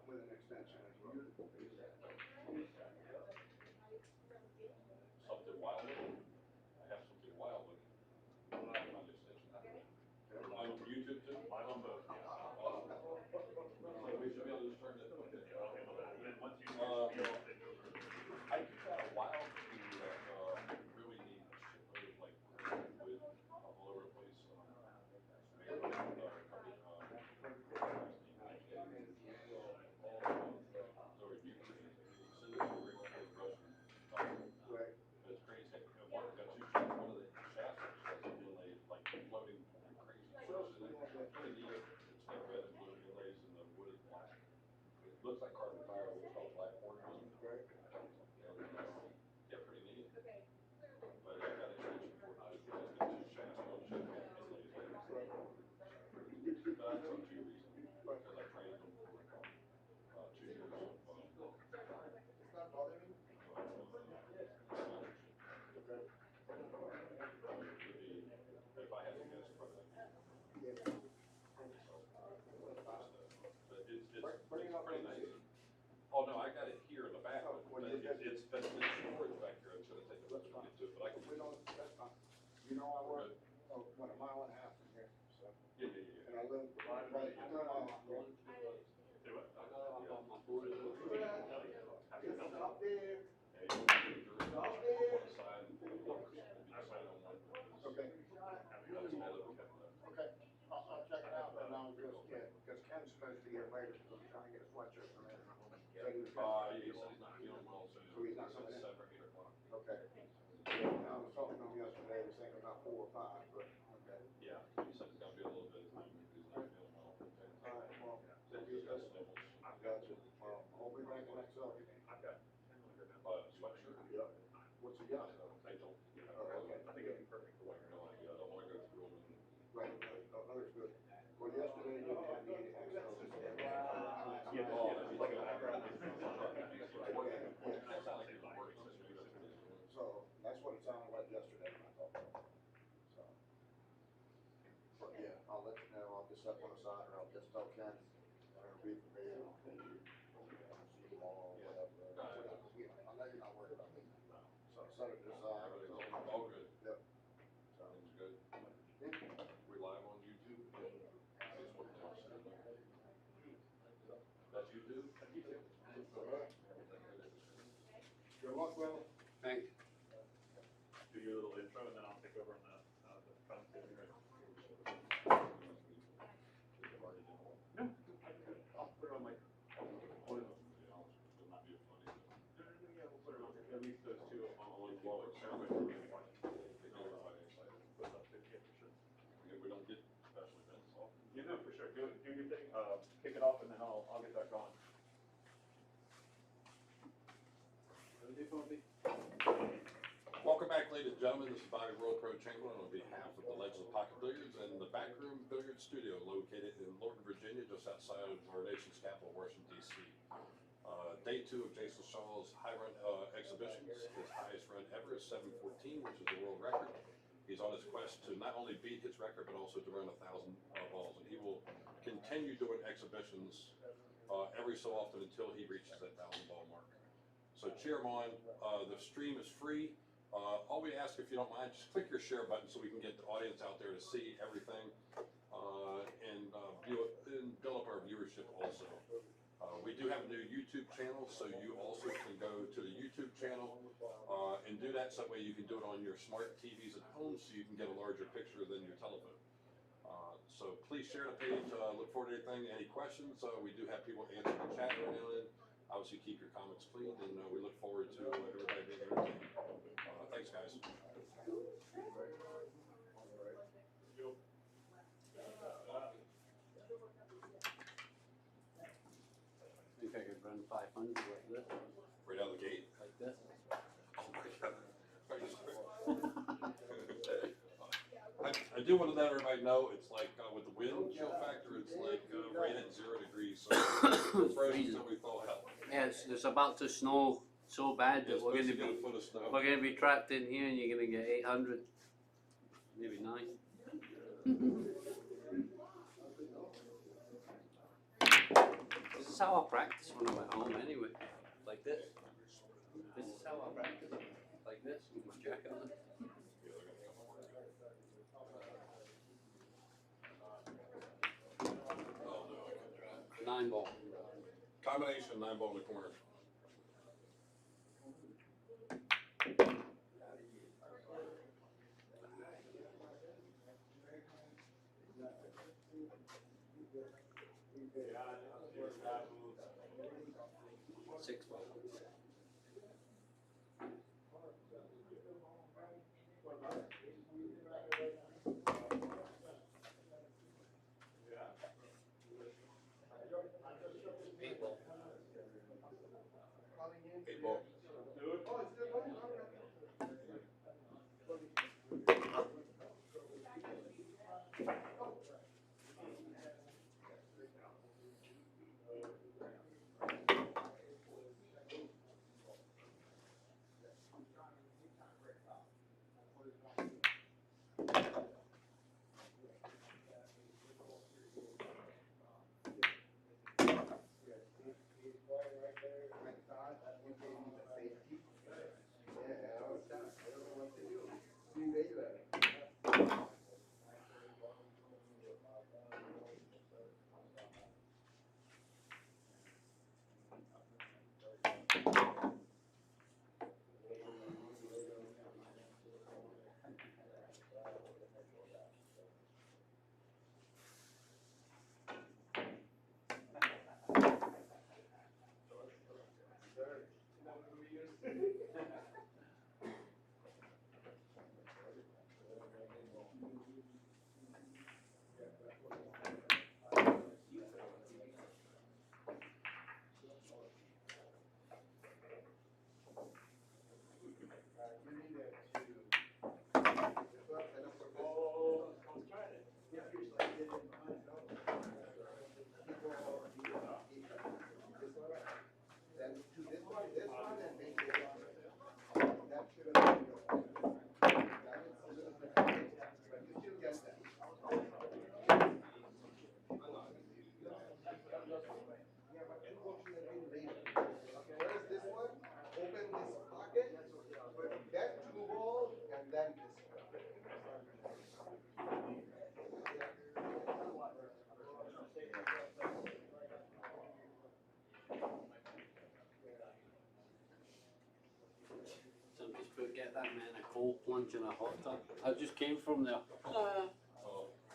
with an extension as well. Something wild looking. I have something wild looking. On extension. On YouTube too? Mine on both, yeah. So we should be able to just turn that. Okay. I'll handle that. And then once you Um, feel I'll take over. I just got a wild thing that really needs a shitload of like wood all over the place. Right. It's crazy. One got two shafts. One of the shafts is inlaid like floating crazy. So it's pretty neat. It's like red and blue inlays, and the wood is black. It looks like carbon fiber with all black ornaments. Right. Yeah, pretty neat. But I got an extension for it. It's got two shafts. One shaft inlays. But I took 2 reasons because I trained them for 2 years. It's not bothering me? Okay. If I had to guess, probably. Yeah. But it's Bring it up pretty on nice. the- Oh, no, I got it here in the back, Oh, but well, you did- it's been in storage back here. It's gonna take a little bit to get to it, but I can. We don't, that's fine. You know, I work, what, a mile and a half from here, so. Yeah, yeah, yeah. And I live right, I got all my phone. Say what? I got it on my phone. Happy to help. It's up there. Hey, on the side, and the numbers, and the side on one. Okay. That's all that we have left. Okay, I'll check it out, and I'll just, yeah, because Ken's supposed to get later, because I'm trying to get a sweatshirt from him. So he was gonna- He said he's not feeling well, so. So he's not coming in? 7 or 8 o'clock. Okay. Yeah, I was talking to him yesterday, he was thinking about 4 or 5, but, okay. Yeah, he said it's gonna be a little bit of time because he's not feeling well. All right, well, Said he's got sniffles. I've got you. Well, I'll be back next up. I've got Sweatshirt. Yep. What's he got? I don't. Oh, okay. I think it'd be perfect for what you're No doing. idea. I don't wanna go through them. Right, oh, that's good. Well, yesterday, you had the Excel. Yeah, Oh, yeah, it's like a background. That sounds like it's working. So, that's what it sounded like yesterday when I talked to him. So. But yeah, I'll let you know, I'll just step on the side, or I'll just tell Ken, it'll be for me, I'll see you tomorrow, or whatever. You know, I know you're not worried about me. So set it aside. Everything's all good. Yep. So. Things good. We live on YouTube. Facebook now, so. That's YouTube? Good luck, brother. Thanks. Do your little intro and then I'll take over on the content here. No, I'll put it on my. It might be funny. Yeah, we'll put it on there. At least those two on one wall. Everybody really wants to They get everybody excited. put up to yeah, for sure. We don't get special events often. You know, for sure. Do your thing. Kick it off and then I'll get that going. Welcome back, ladies and gentlemen. This is BAK Room Chamberlain on behalf of the Legends of Pocket Billiards and the BAK Room Billiards Studio located in Lorton, Virginia, just outside of our nation's capital, Washington, D.C. Day 2 of Jayson Shaw's high run exhibitions. His highest run ever is 714, which is the world record. He's on his quest to not only beat his record, but also to run 1,000 balls. And he will continue doing exhibitions every so often until he reaches that 1,000 ball mark. So cheer him on. The stream is free. All we ask, if you don't mind, just click your share button so we can get the audience out there to see everything and build up our viewership also. We do have a new YouTube channel, so you also can go to the YouTube channel and do that. So that way you can do it on your smart TVs at home so you can get a larger picture than your telephone. So please share the page. Look forward to anything. Any questions? We do have people answering the chat right now and then. Obviously, keep your comments clean, and we look forward to everybody being entertained. Thanks, guys. Think I could run 500 like this, Right out of the gate. like this. Oh my God. I do want to let everybody know it's like with the wind chill factor, it's like right at 0 degrees. So it's frozen till we thaw out. Yeah, it's about to snow so bad that It's we're supposed going to to get a be foot of snow. we're going to be trapped in here, and you're going to get 800, maybe 9. is how I practice when I'm at home anyway. Like this. This is how I practice. Like this, with my jacket on. Oh, no, I got that. 9 ball. Combination, 9 ball in the corner. Six ball. Eight ball. 8 ball. Get that man a cold plunge in a hot tub. I just came from there. Oh,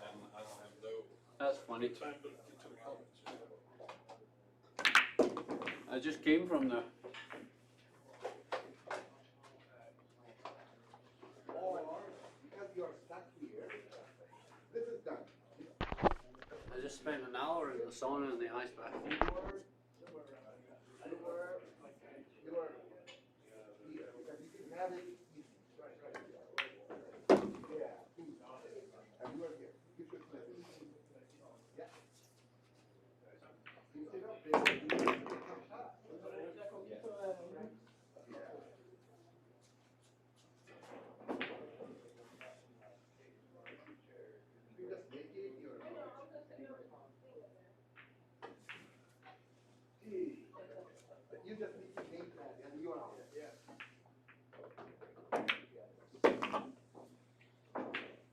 and I don't have no That's funny. time to get to the comments. I just came from there. Or, because you're stuck here, this is done. I just spent an hour in the sauna and the ice bath. You were here, because you can have it easy. Yeah. And you are here. You should flip it. Yeah. Instead of this, you take a shot. You just make it your own. You just need to make that and you are out. Yeah.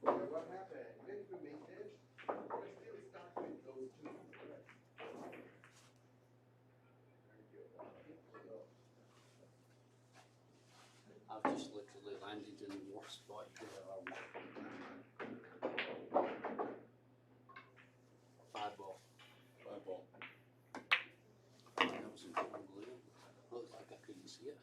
What happened? Even if you make this, you're still stuck with those two. I've just literally landed in the worst spot here. 5 ball. 5 ball. That was unbelievable. Looks like I couldn't see it.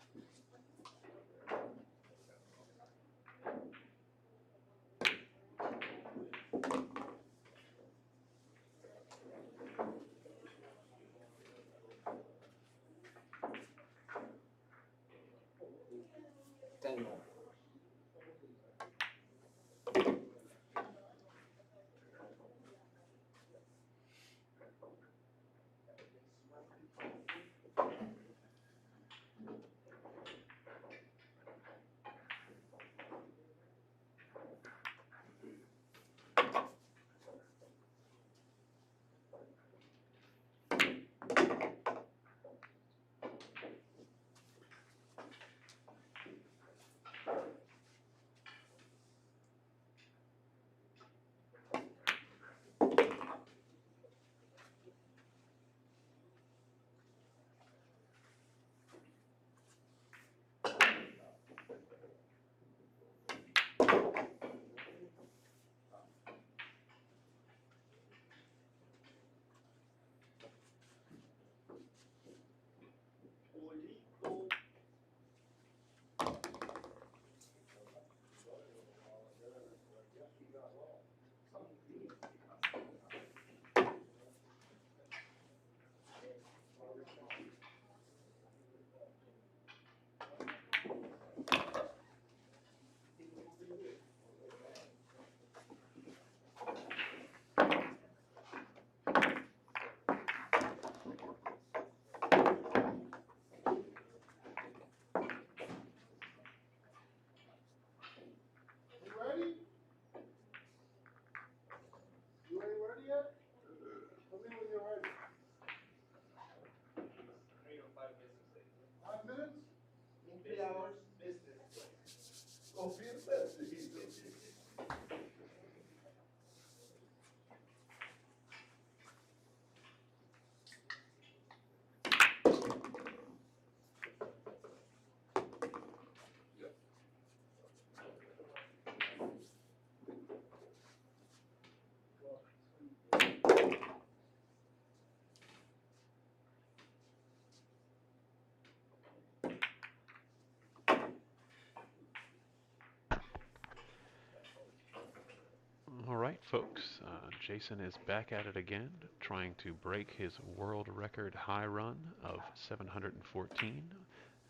Jayson is back at it again, trying to break his world record high run of 714.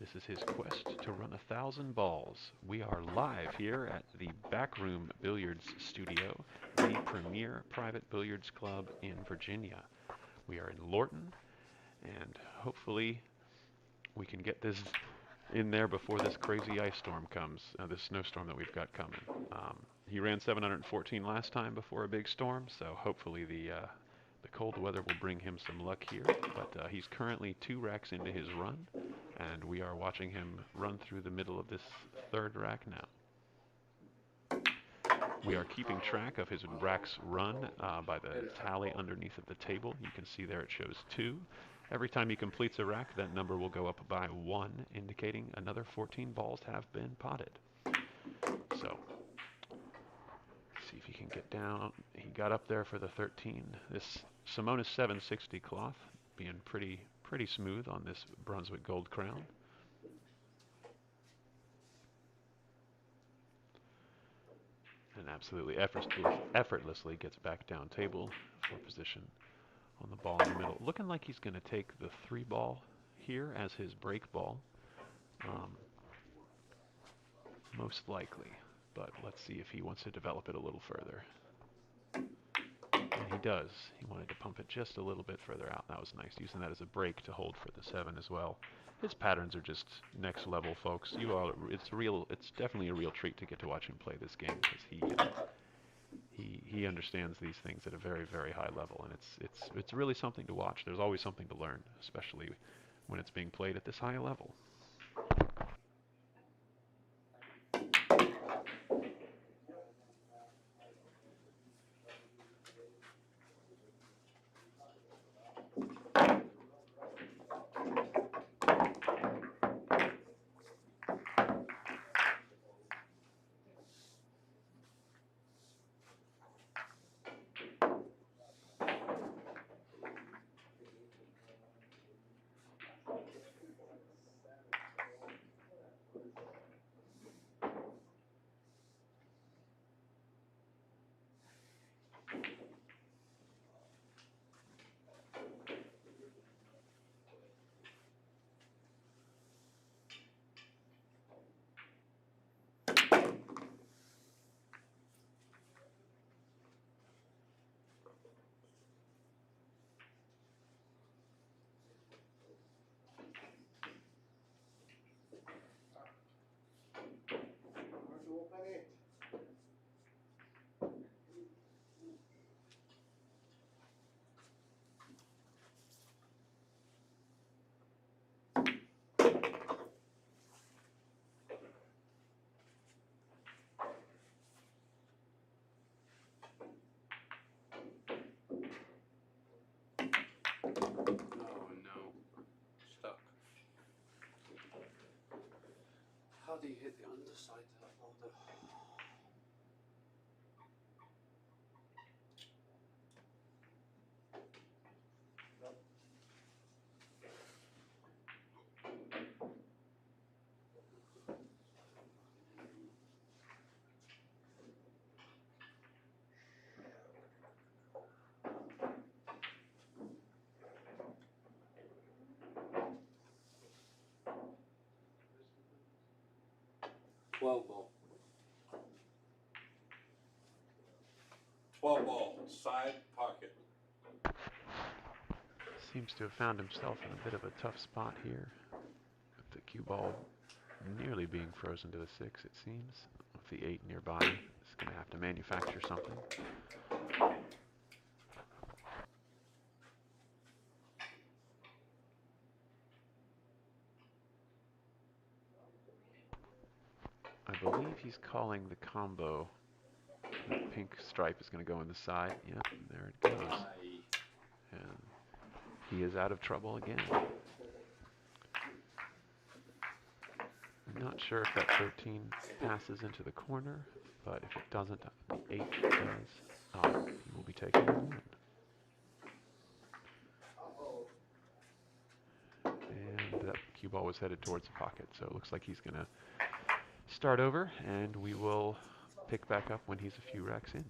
This is his quest to run 1,000 balls. We are live here at the BAK Room Billiards Studio, the premier private billiards club in Virginia. We are in Lorton, and hopefully we can get this in there before this crazy ice storm comes, this snowstorm that we've got coming. He ran 714 last time before a big storm, so hopefully the cold weather will bring him some luck here. But he's currently 2 racks into his run, and we are watching him run through the middle of this 3rd rack now. We are keeping track of his racks run by the tally underneath of the table. You can see there it shows 2. Every time he completes a rack, that number will go up by 1, indicating another 14 balls have been potted. So, see if he can get down. He got up there for the 13. This Simonis 760 cloth being pretty smooth on this Brunswick Gold Crown. And absolutely effortlessly gets back down table for position on the ball in the middle. Looking like he's going to take the 3 ball here as his break ball. Most likely. But let's see if he wants to develop it a little further. And he does. He wanted to pump it just a little bit further out. That was nice, using that as a break to hold for the 7 as well. His patterns are just next level, folks. It's definitely a real treat to get to watch him play this game, because he understands these things at a very, very high level, and it's really something to watch. There's always something to learn, especially when it's being played at this high level. How do you hit the underside of that folder? Ball. 12 ball, side pocket. Seems to have found himself in a bit of a tough spot here, with the cue ball nearly being frozen to the 6, it seems. With the 8 nearby, he's going to have to manufacture something. I believe he's calling the combo. The pink stripe is going to go in the side. Yep, there it goes. And he is out of trouble again. I'm not sure if that 13 passes into the corner, but if it doesn't, the 8 does. He will be taking the 1. And that cue ball was headed towards the pocket, so it looks like he's going to start over, and we will pick back up when he's a few racks in.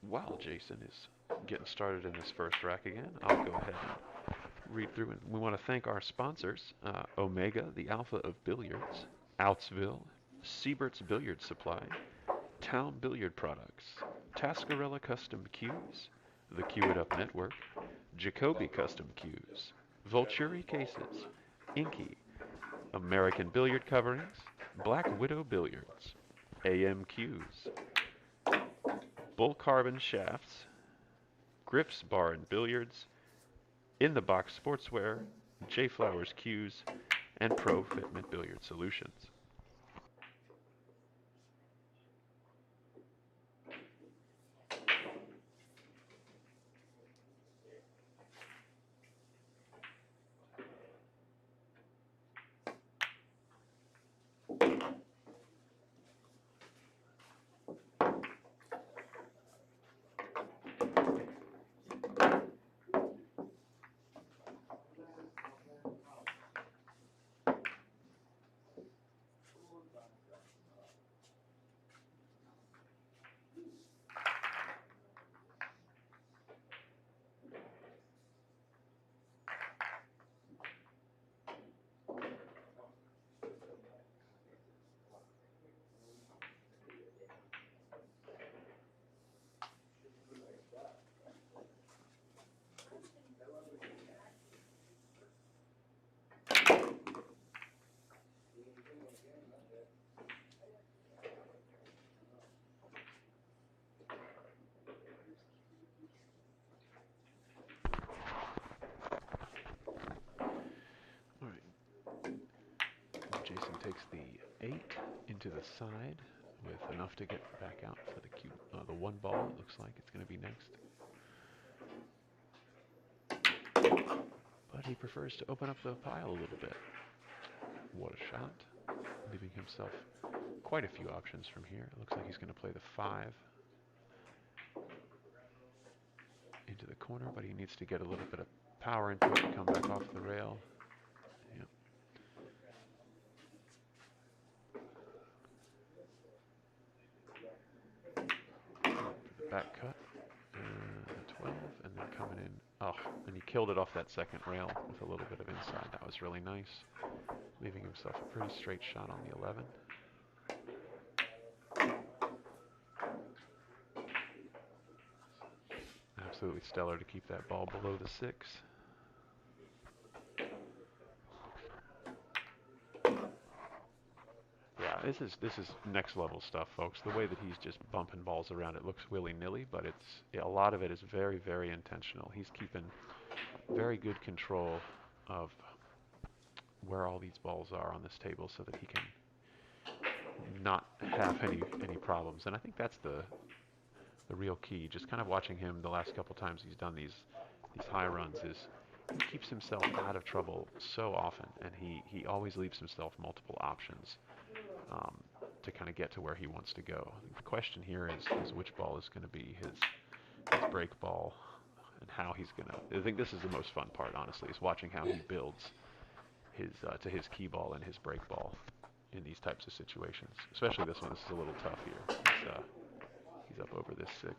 while Jayson is getting started in this first rack again, I'll go ahead and read through. And we want to thank our sponsors, Omega, the Alpha of Billiards, Outsville, Siebert's Billiard Supply, Town Billiard Products, Tascarella Custom Cues, the Cue It Up Network, Jacoby Custom Cues, Volturi Cases, Inky, American Billiard Coverings, Black Widow Billiards, AM Cues, Bull Carbon Shafts, Grips Bar and Billiards, In the Box Sportswear, J Flowers Cues, and Pro Fitment Billiard Solutions. Jayson takes the 8 into the side with enough to get back out for the cue. The one ball, it looks like it's going to be next. But he prefers to open up the pile a little bit. What a shot. Leaving himself quite a few options from here. It looks like he's going to play the 5 into the corner, but he needs to get a little bit of power into it to come back off the rail. Yep. Back cut, 12, and then coming in. Oh, and he killed it off that second rail with a little bit of inside. That was really nice. Leaving himself a pretty straight shot on the 11. Absolutely stellar to keep that ball below the 6. Yeah, this is next level stuff, folks. The way that he's just bumping balls around, it looks willy-nilly, but a lot of it is very, very intentional. He's keeping very good control of where all these balls are on this table so that he can not have any problems. And I think that's the real key. Just kind of watching him the last couple times he's done these high runs is he keeps himself out of trouble so often, and he always leaves himself multiple options to kind of get to where he wants to go. The question here is which ball is going to be his break ball and how he's going to. I think this is the most fun part, honestly, is watching how he builds his to his key ball and his break ball in these types of situations. Especially this one. This is a little tough here. He's up over this 6.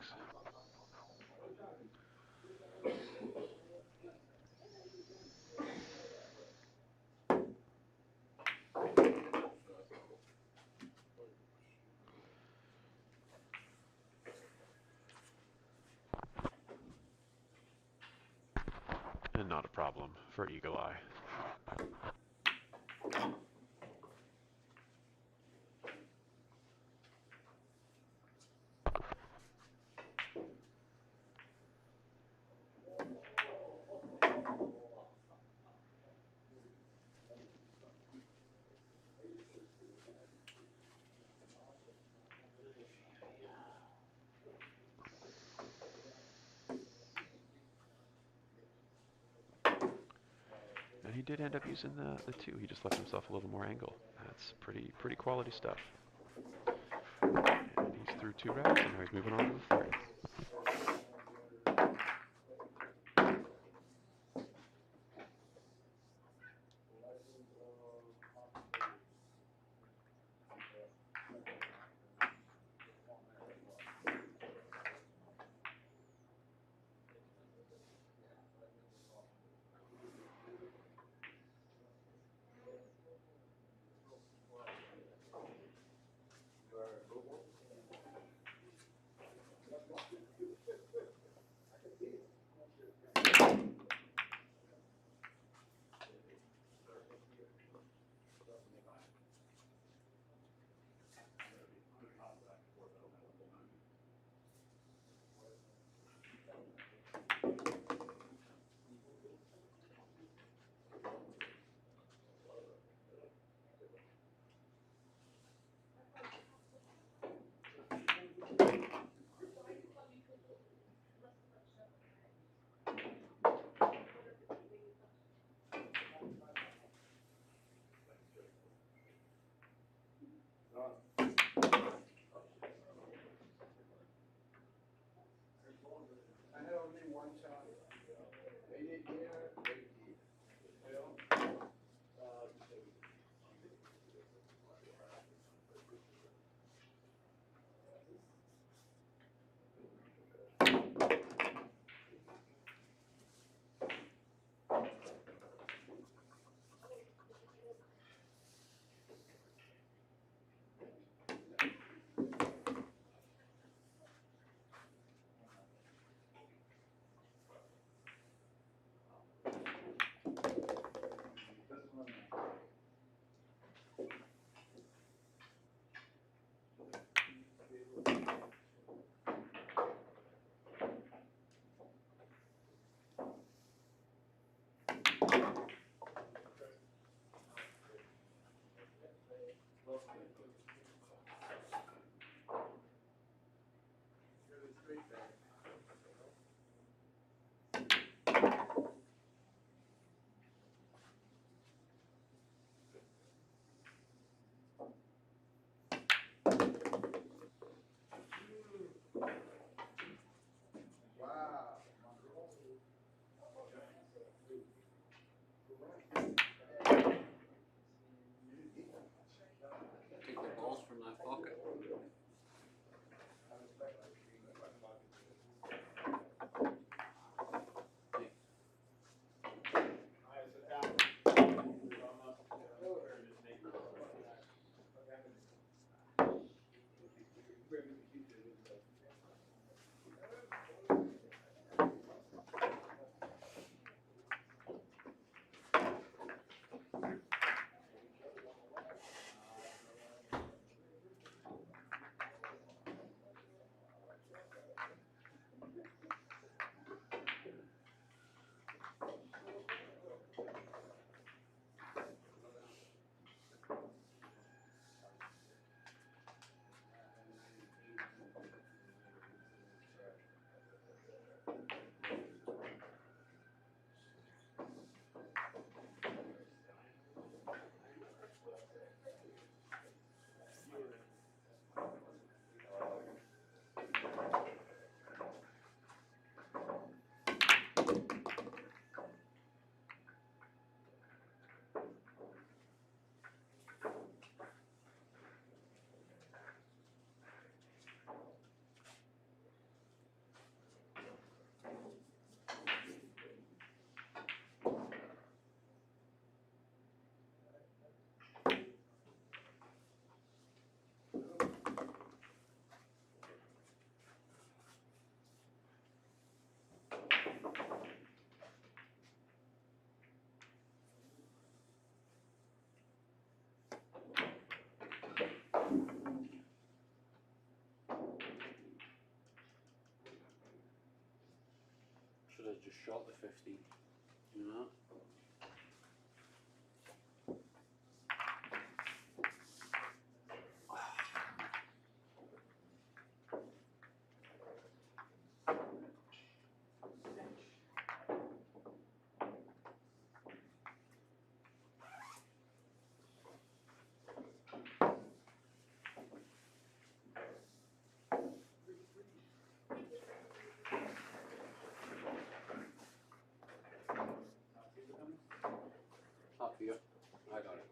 And not a problem for Eagle Eye. And he did end up using the 2. He just left himself a little more angle. That's pretty quality stuff. And he's through 2 racks, and now he's moving on to the 3rd. Should have just shot the 50, you know? Up here. I got it.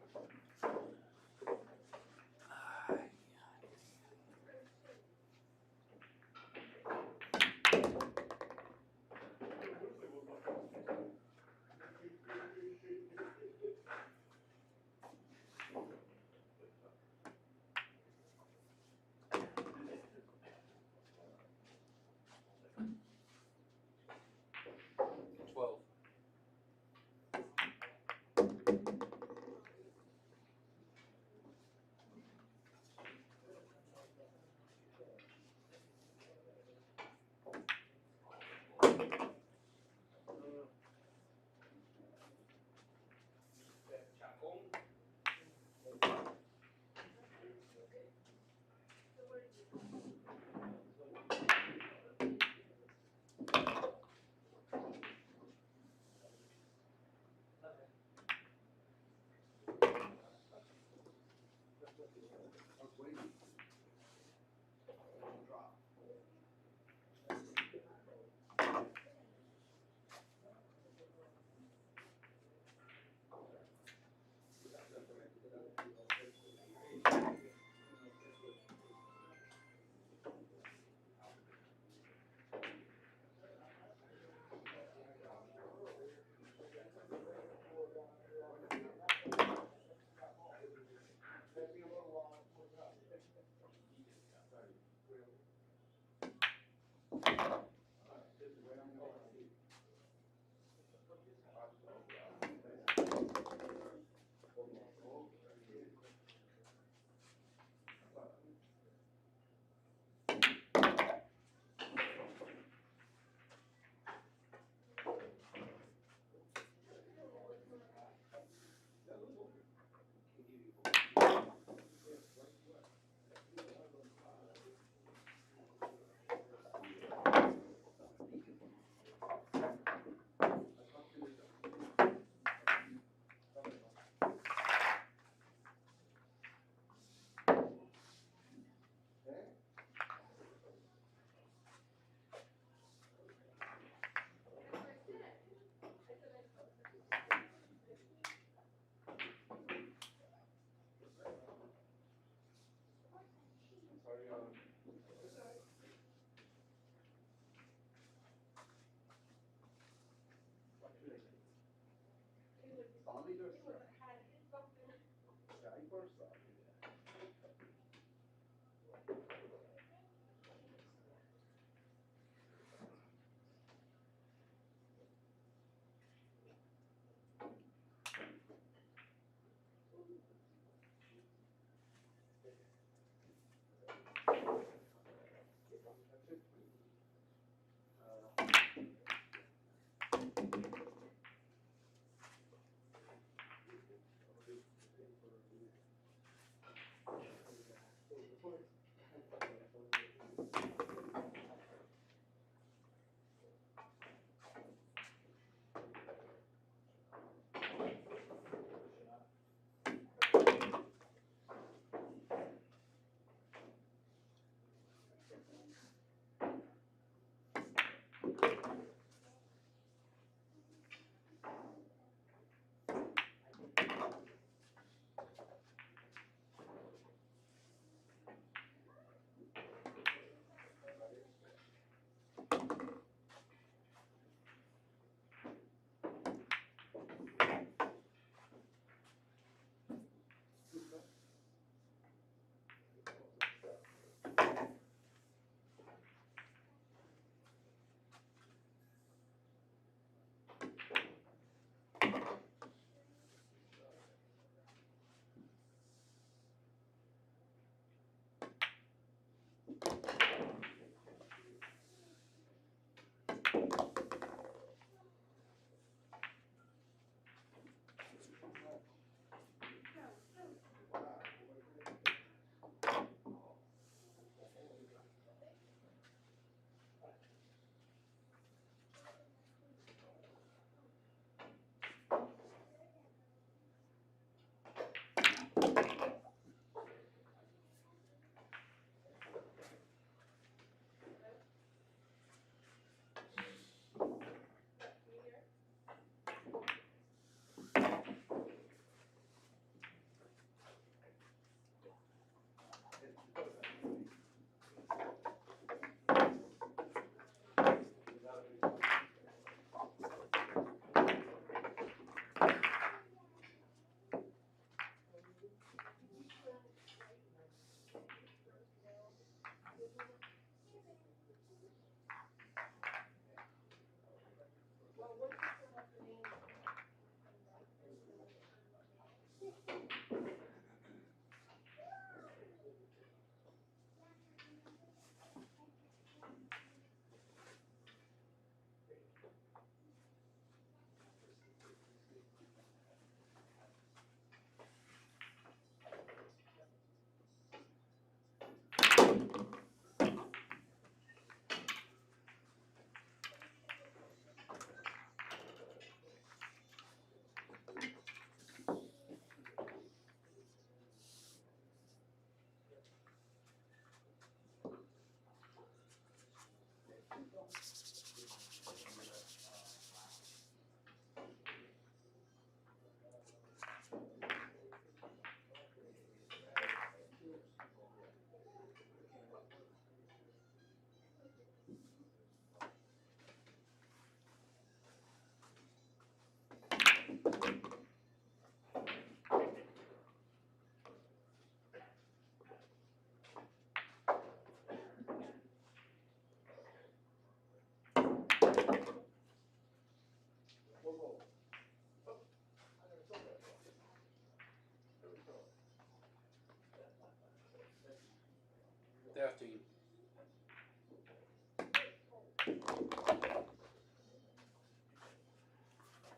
13.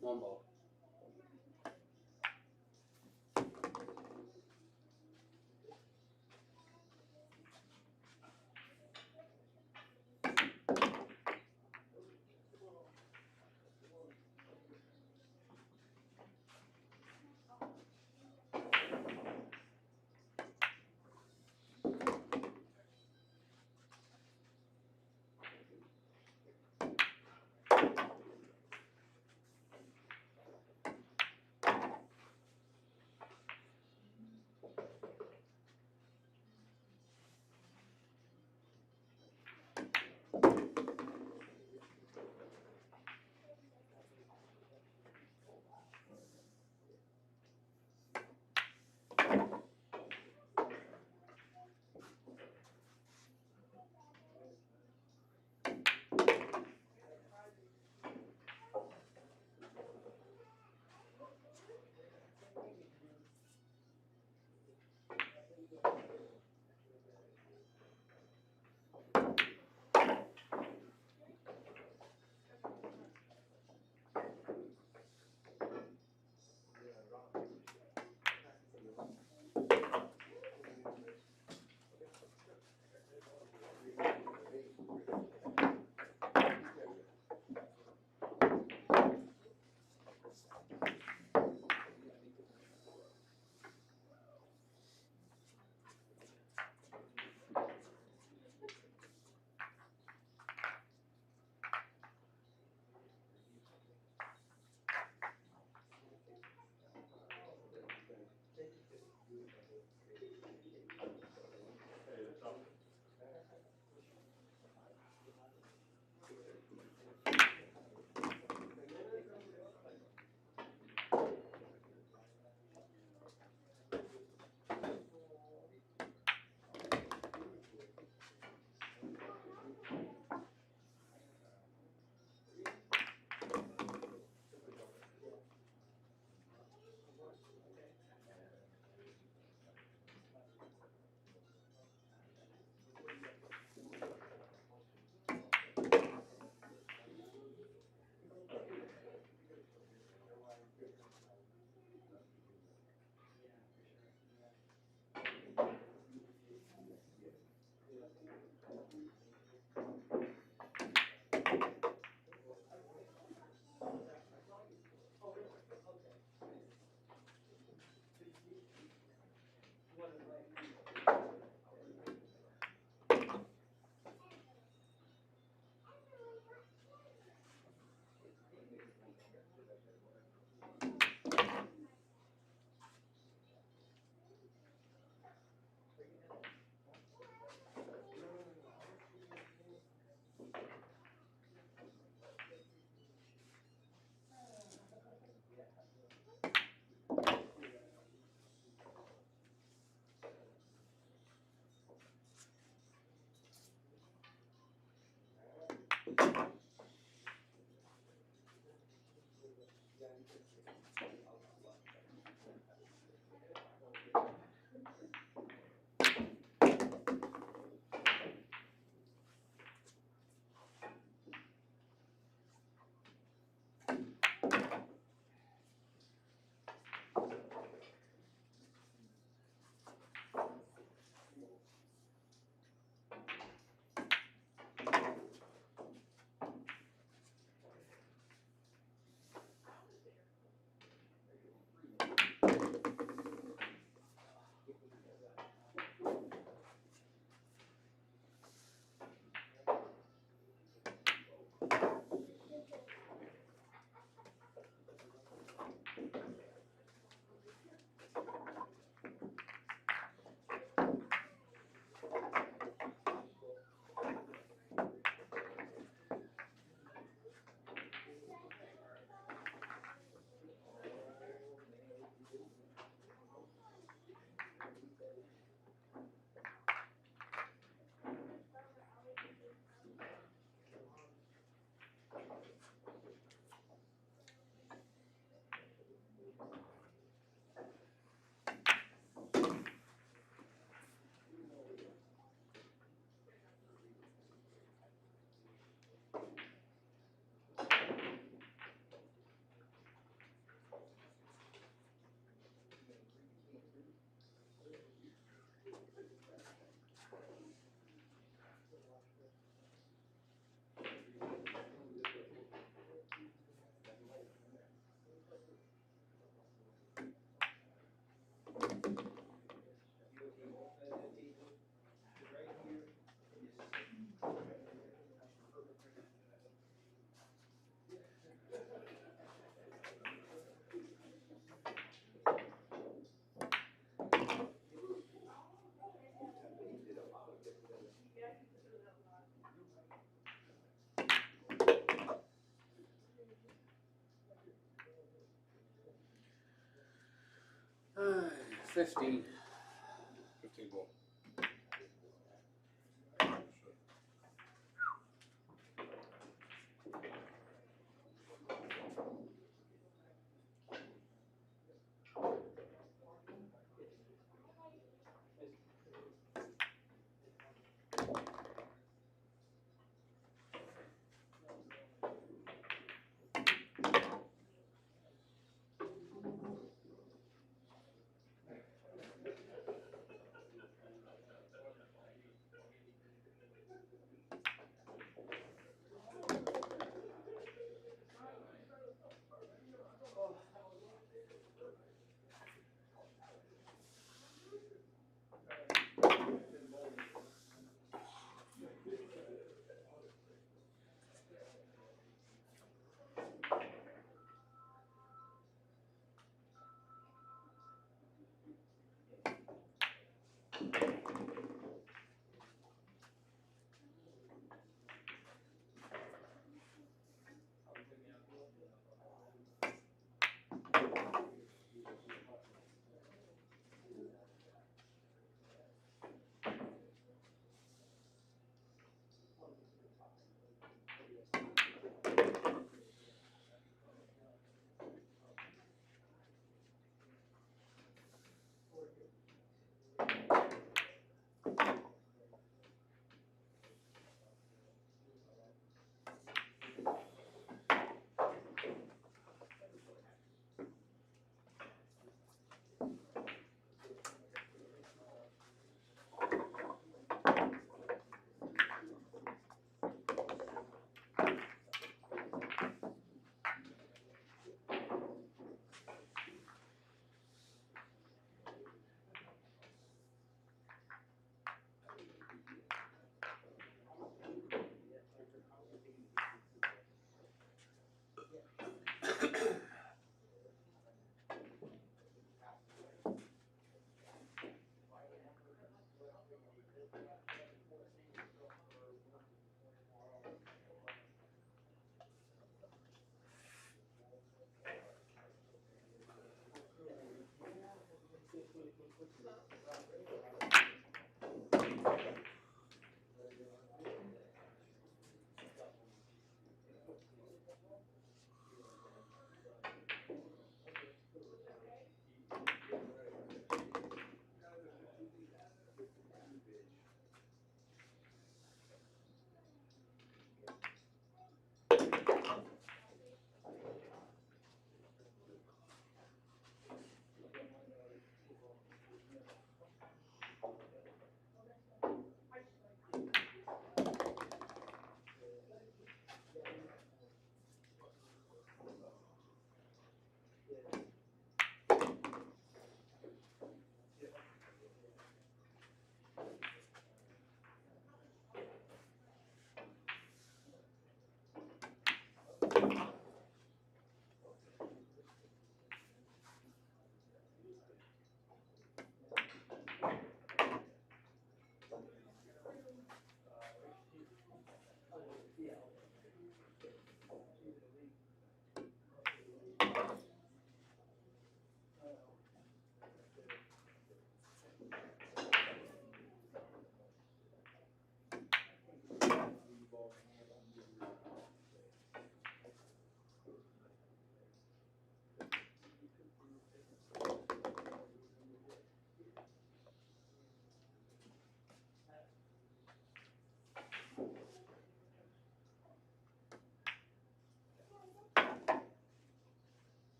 One ball. 15. 15 ball.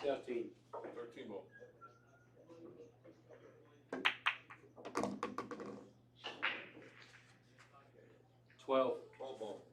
13. 13 ball. Twelve. 12 ball.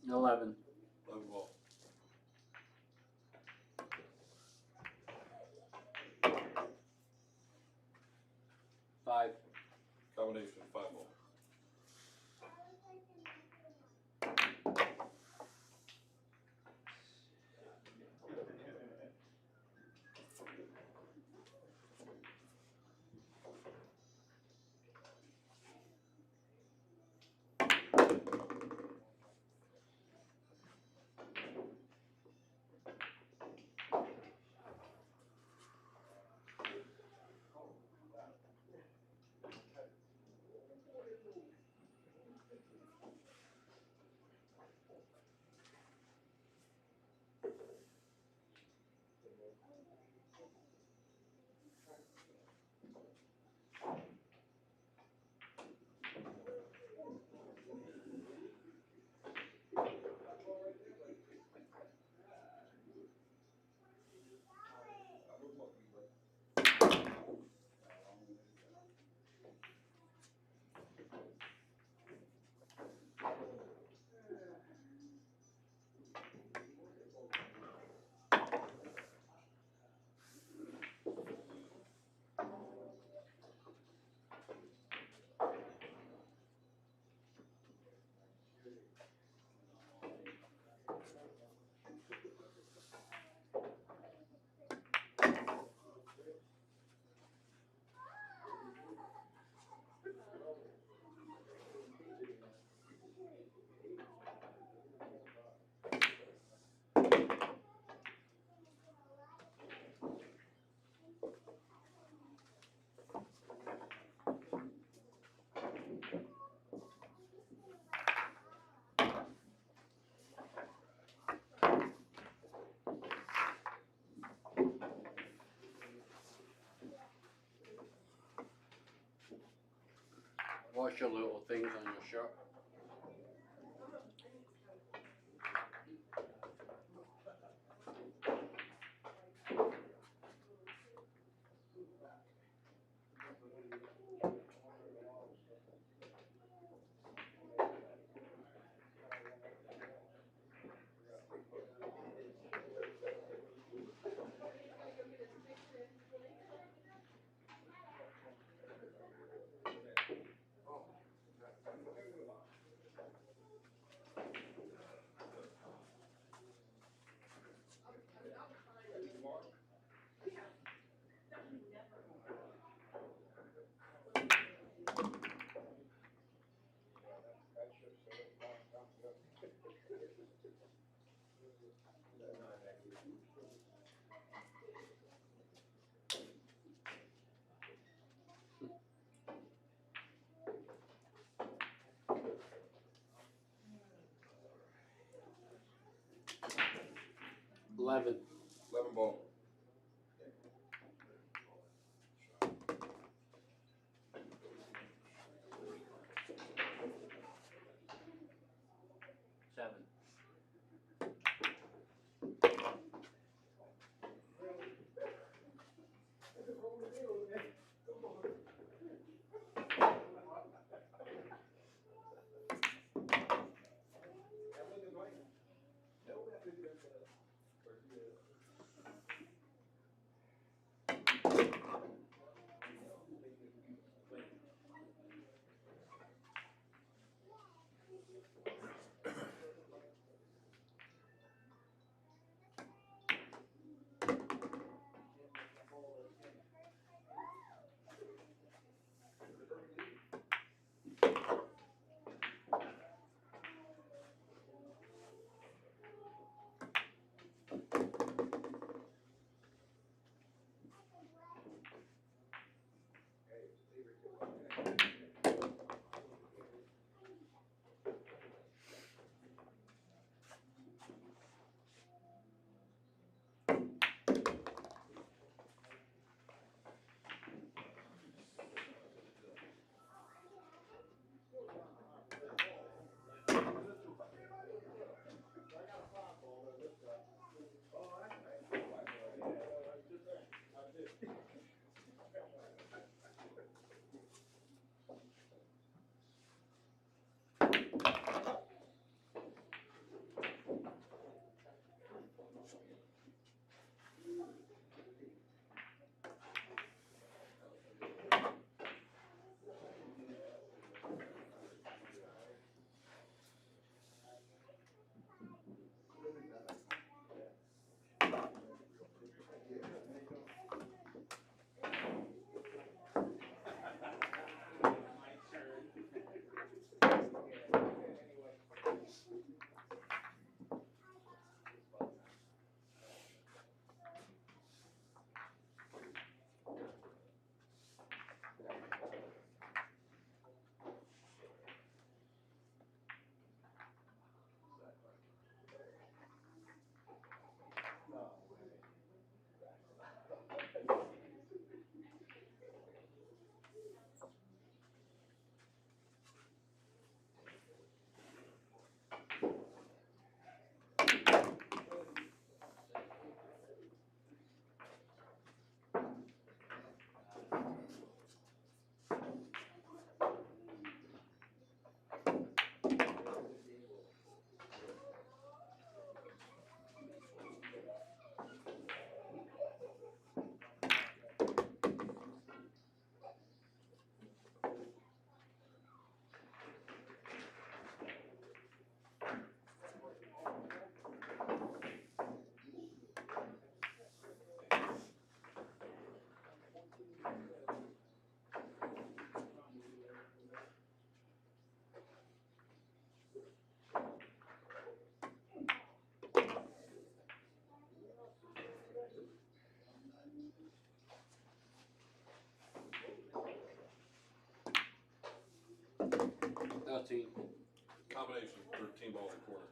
11. 11 ball. Five. Combination, 5 ball. Wash your little things on your shirt. Eleven. 11 ball. Seven. 14. Combination, 13 balls a quarter.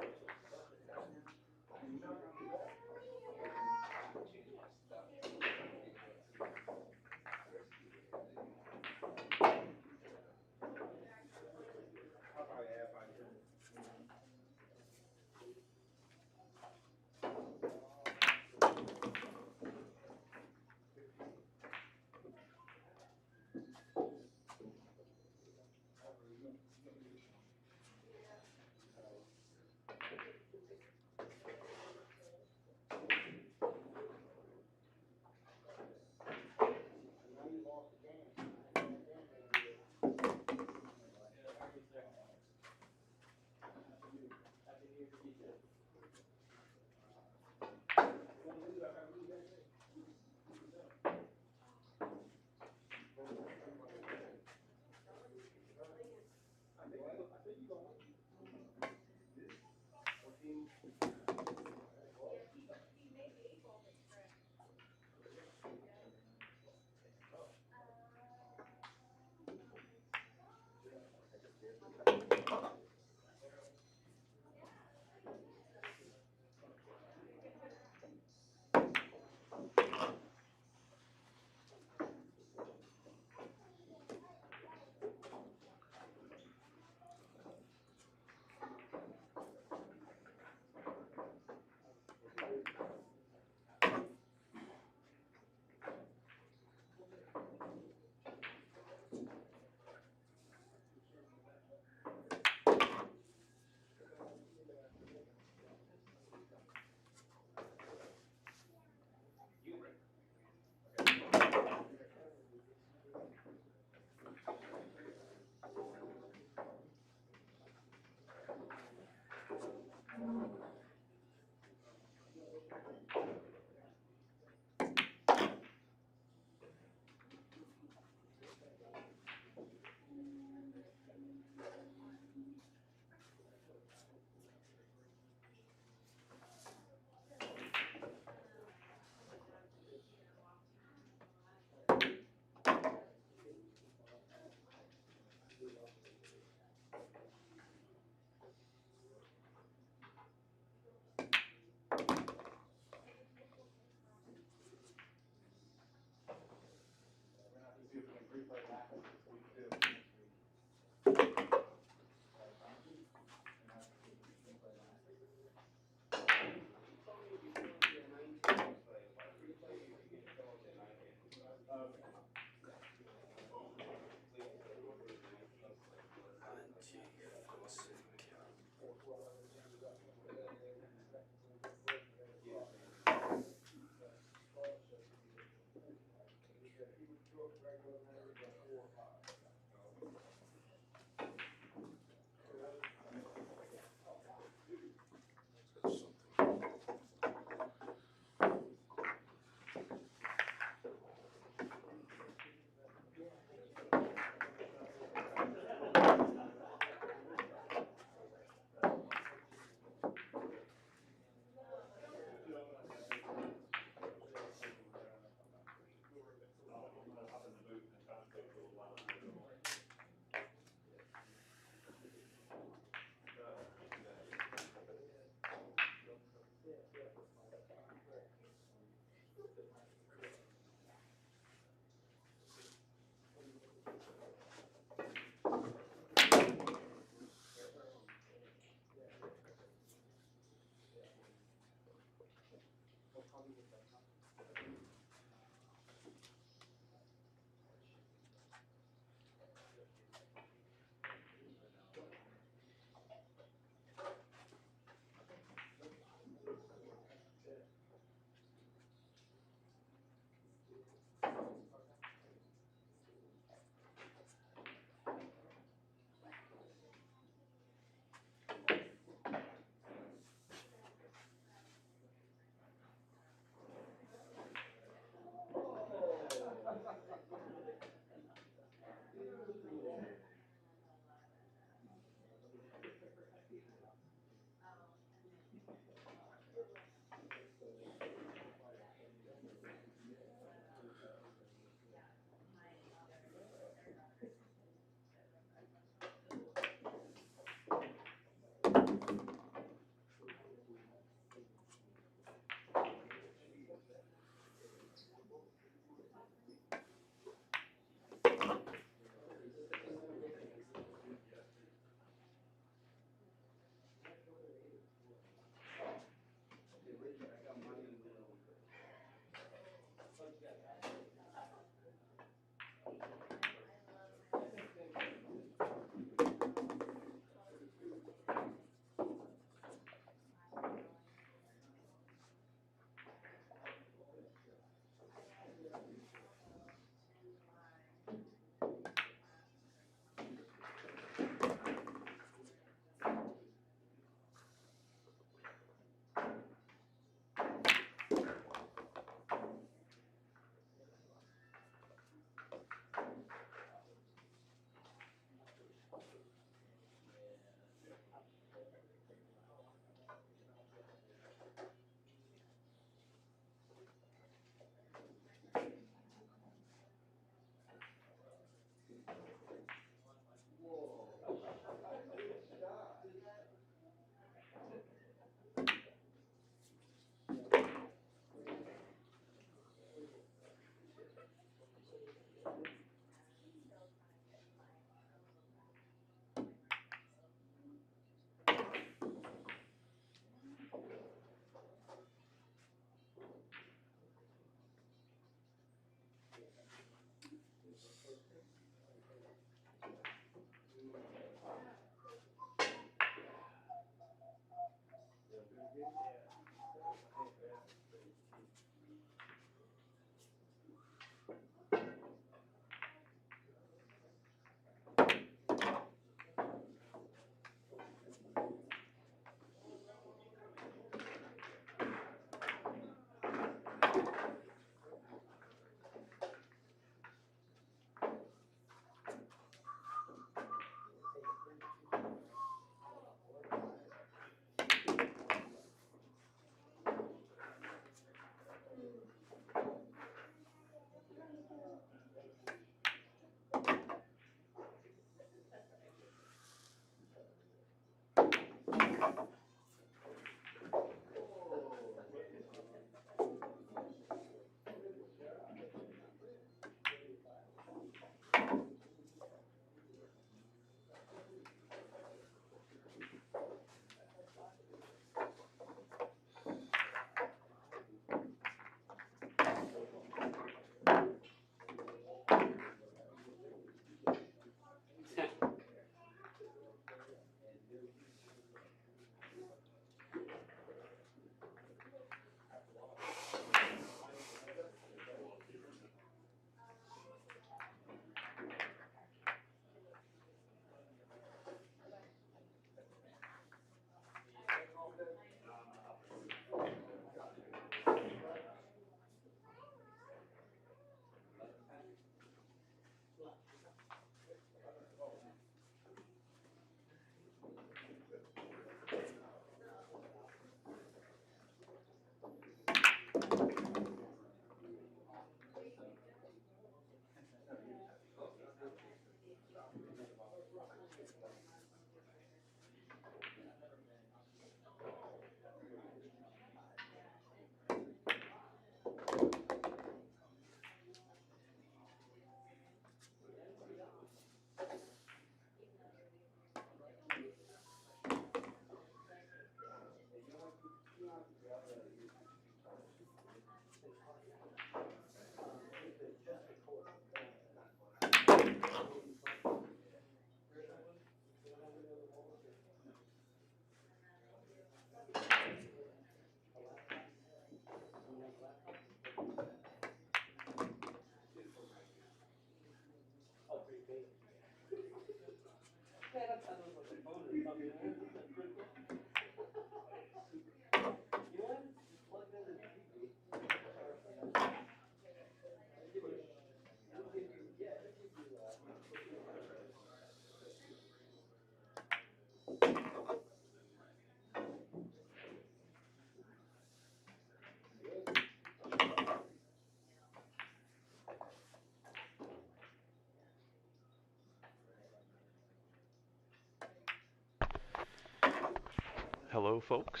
Hello, folks.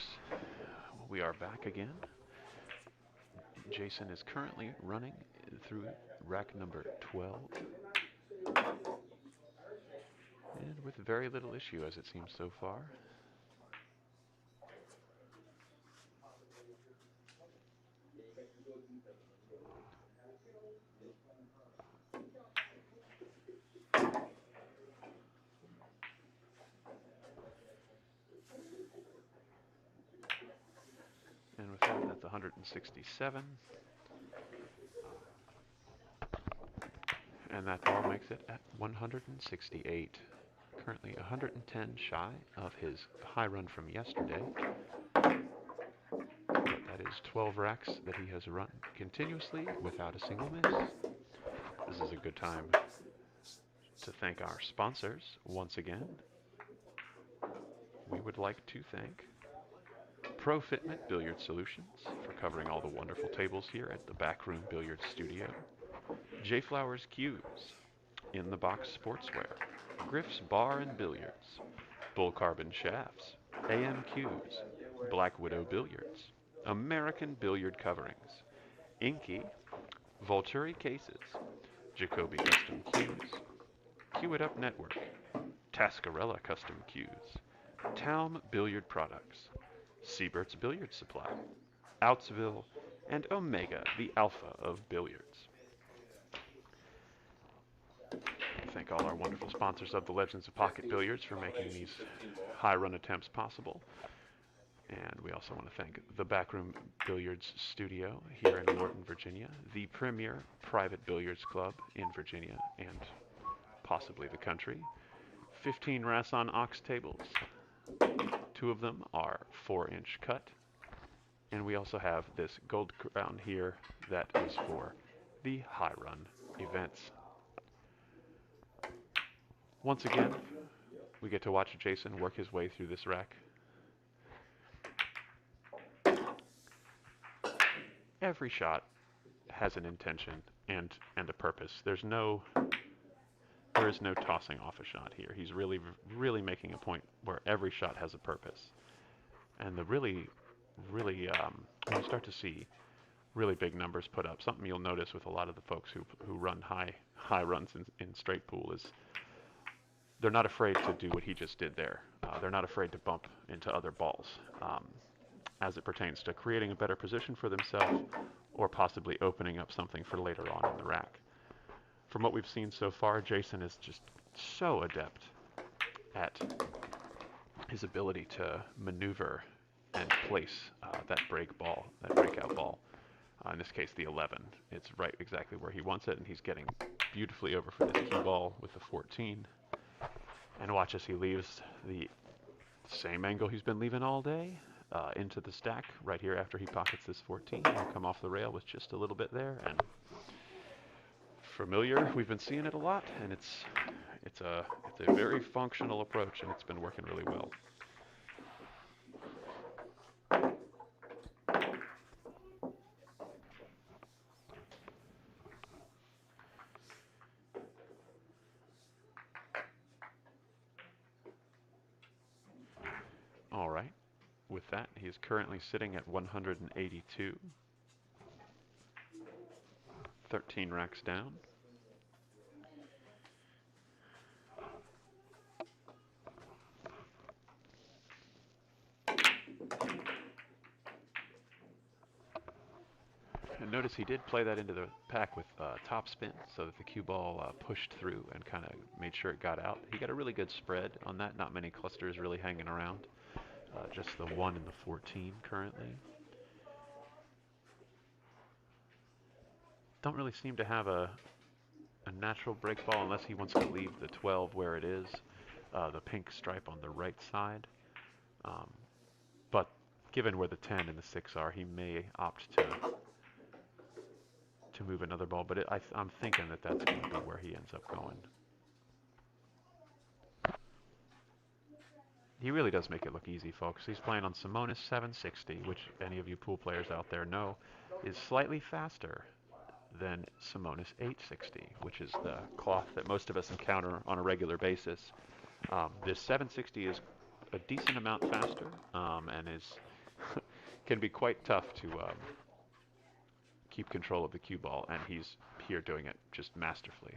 We are back again. Jayson is currently running through rack number 12, and with very little issue as it seems so far. And with that, that's 167. And that ball makes it at 168. Currently 110 shy of his high run from yesterday. But that is 12 racks that he has run continuously without a single miss. This is a good time to thank our sponsors once again. We would like to thank ProFitment Billiard Solutions for covering all the wonderful tables here at the BAK Room Billiards Studio. J Flowers Cues, In the Box Sportswear, Griff's Bar and Billiards, Bull Carbon Shafts, AMQs, Black Widow Billiards, American Billiard Coverings, Inky, Volturi Cases, Jacoby Custom Cues, Cue It Up Network, Tascarella Custom Cues, Talm Billiard Products, Siebert's Billiard Supply, Outsville, and Omega, the alpha of billiards. Thank all our wonderful sponsors of the Legends of Pocket Billiards for making these high run attempts possible. And we also want to thank the BAK Room Billiards Studio here in Lorton, Virginia, the premier private billiards club in Virginia and possibly the country. 15 Rasson Ox tables. 2 of them are 4-inch cut. And we also have this gold crown here that is for the high run events. Once again, we get to watch Jayson work his way through this rack. Every shot has an intention and a purpose. There is no tossing off a shot here. He's really making a point where every shot has a purpose. And the really when you start to see really big numbers put up, something you'll notice with a lot of the folks who run high runs in straight pool is they're not afraid to do what he just did there. They're not afraid to bump into other balls as it pertains to creating a better position for themselves or possibly opening up something for later on in the rack. From what we've seen so far, Jayson is just so adept at his ability to maneuver and place that breakout ball. In this case, the 11. It's right exactly where he wants it, and he's getting beautifully over for this cue ball with the 14. And watch as he leaves the same angle he's been leaving all day into the stack right here after he pockets this 14. He'll come off the rail with just a little bit there, and familiar. We've been seeing it a lot, and it's a very functional approach, and it's been working really well. All right. With that, he is currently sitting at 182. 13 racks down. And notice he did play that into the pack with top spin so that the cue ball pushed through and kind of made sure it got out. He got a really good spread on that. Not many clusters really hanging around. Just the 1 and the 14 currently. Don't really seem to have a natural break ball unless he wants to leave the 12 where it is, the pink stripe on the right side. But given where the 10 and the 6 are, he may opt to move another ball. But I'm thinking that that's going to be where he ends up going. He really does make it look easy, folks. He's playing on Simonis 760, which any of you pool players out there know is slightly faster than Simonis 860, which is the cloth that most of us encounter on a regular basis. This 760 is a decent amount faster, and is can be quite tough to keep control of the cue ball, and he's here doing it just masterfully.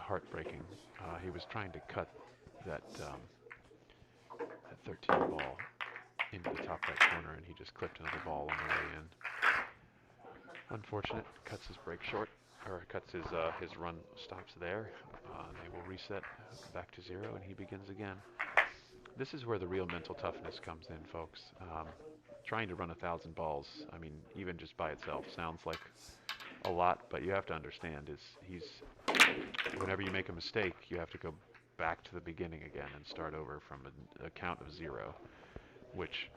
Heartbreaking. He was trying to cut that that 13 ball into the top right corner, and he just clipped another ball on the way in. Unfortunate. Cuts his break short, or cuts his run stops there. They will reset back to 0, and he begins again. This is where the real mental toughness comes in, folks. Trying to run 1,000 balls, I mean, even just by itself sounds like a lot, but you have to understand whenever you make a mistake, you have to go back to the beginning again and start over from a count of 0, which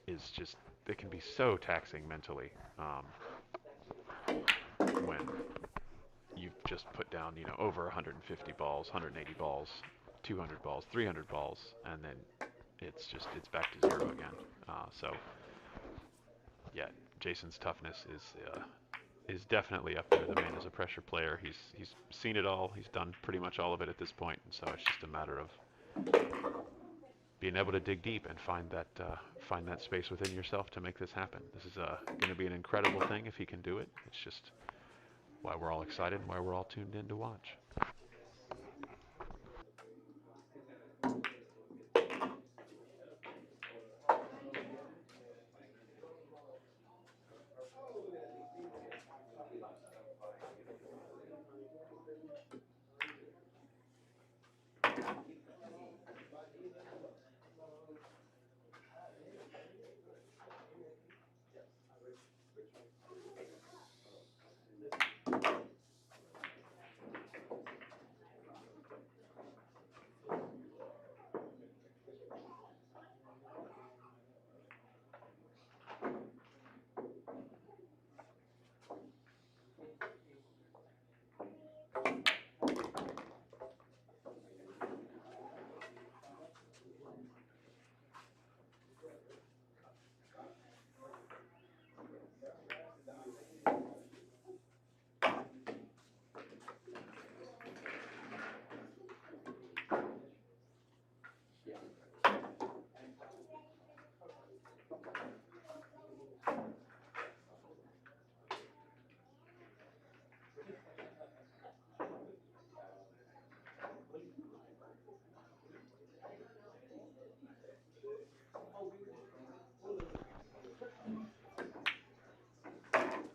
is just, it can be so taxing mentally when you've just put down, over 150 balls, 180 balls, 200 balls, 300 balls, and then it's back to 0 again. So yeah, Jayson's toughness is definitely up there. The man is a pressure player. He's seen it all. He's done pretty much all of it at this point, and so it's just a matter of being able to dig deep and find that space within yourself to make this happen. This is going to be an incredible thing if he can do it. It's just why we're all excited and why we're all tuned in to watch.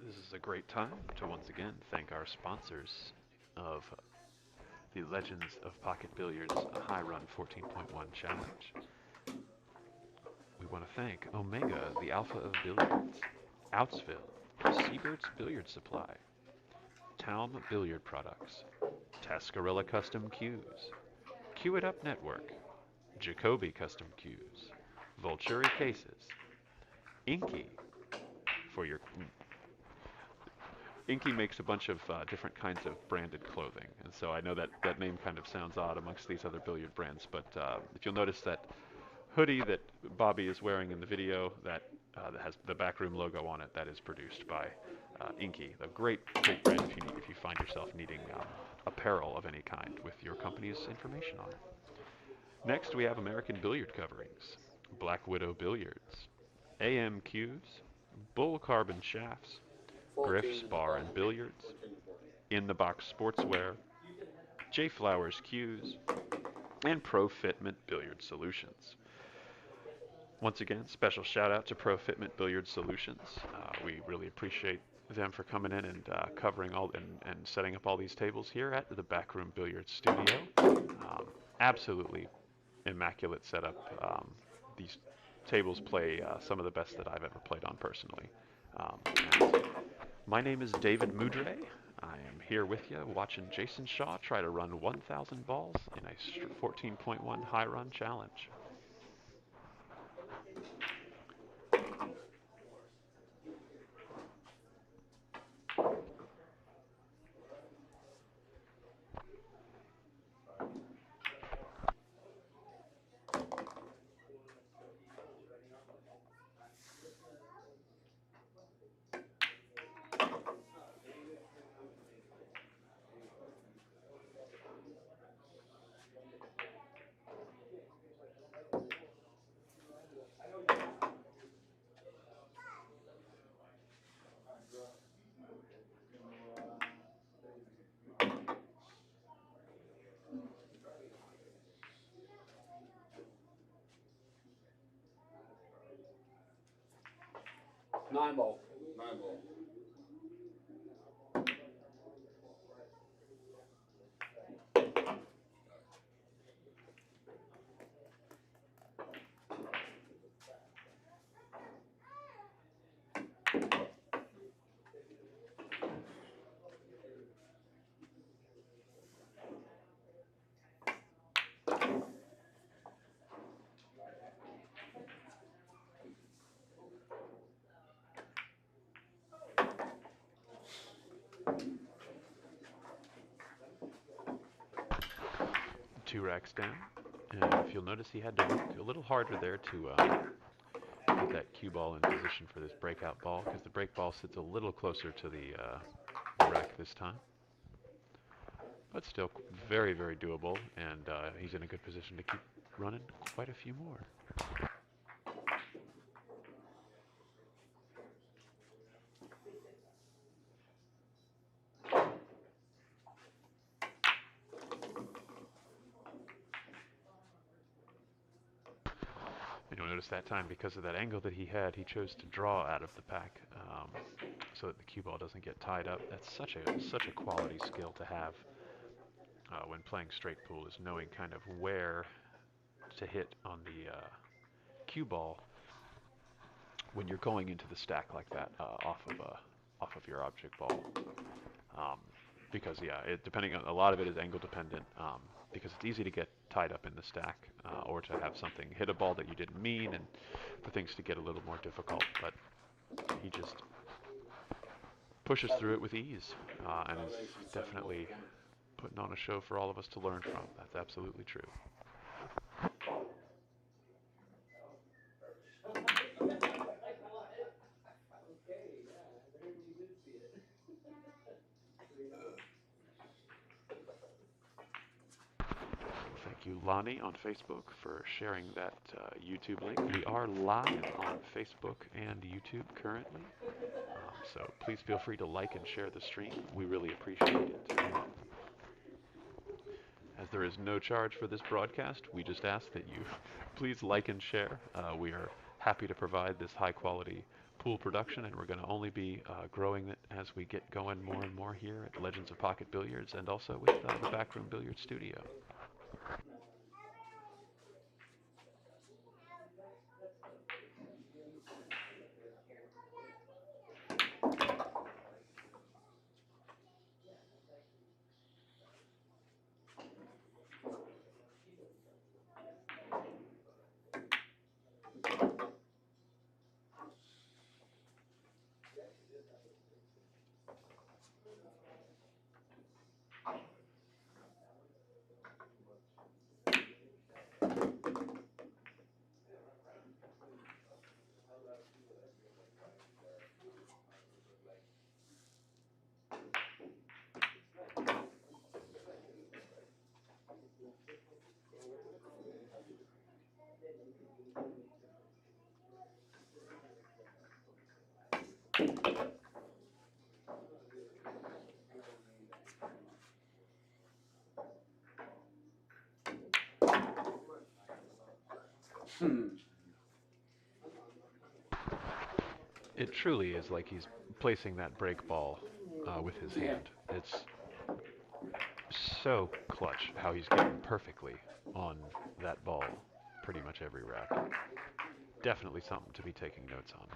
This is a great time to once again thank our sponsors of the Legends of Pocket Billiards High Run 14.1 Challenge. We want to thank Omega, the Alpha of Billiards, Outsville, Seabird's Billiard Supply, Town Billiard Products, Tascarilla Custom Cues, Cue It Up Network, Jacoby Custom Cues, Vulturi Cases, Inky for your Inky makes a bunch of different kinds of branded clothing, and so I know that name kind of sounds odd amongst these other billiard brands, but if you'll notice that hoodie that Bobby is wearing in the video that has the BAK Room logo on it, that is produced by Inky, a great brand if you find yourself needing apparel of any kind with your company's information on it. Next, we have American Billiard Coverings, Black Widow Billiards, AM Cues, Bull Carbon Shafts, 14 Griff's to the Bar ball. and Billiards, 14 to 14. In the Box Sportswear, J Flowers Cues, and Pro Fitment Billiard Solutions. Once again, special shout out to Pro Fitment Billiard Solutions. We really appreciate them for coming in and covering all and setting up all these tables here at the BAK Room Billiards Studio. Absolutely immaculate setup. These tables play some of the best that I've ever played on personally. And my name is David Moudre. I am here with you watching Jayson Shaw try to run 1,000 balls in a 14.1 high run challenge. Nine ball. 9 ball. Two racks down. And if you'll notice, he had to work a little harder there to get that cue ball in position for this breakout ball, because the break ball sits a little closer to the rack this time. But still very, very doable, and he's in a good position to keep running quite a few more. And you'll notice that time, because of that angle that he had, he chose to draw out of the pack so that the cue ball doesn't get tied up. That's such a quality skill to have when playing straight pool, is knowing kind of where to hit on the cue ball when you're going into the stack like that off of your object ball. Because yeah, depending on, a lot of it is angle dependent, because it's easy to get tied up in the stack or to have something hit a ball that you didn't mean, and for things to get a little more difficult. But he just pushes through it with ease and is definitely putting on a show for all of us to learn from. That's absolutely true. Thank you, Lonnie, on Facebook for sharing that YouTube link. We are live on Facebook and YouTube currently, so please feel free to like and share the stream. We really appreciate it. As there is no charge for this broadcast, we just ask that you please like and share. We are happy to provide this high quality pool production, and we're going to only be growing it as we get going more and more here at Legends of Pocket Billiards, and also with the BAK Room Billiards Studio. It truly is like he's placing that break ball with his hand. It's so clutch how he's getting perfectly on that ball pretty much every rack. Definitely something to be taking notes on.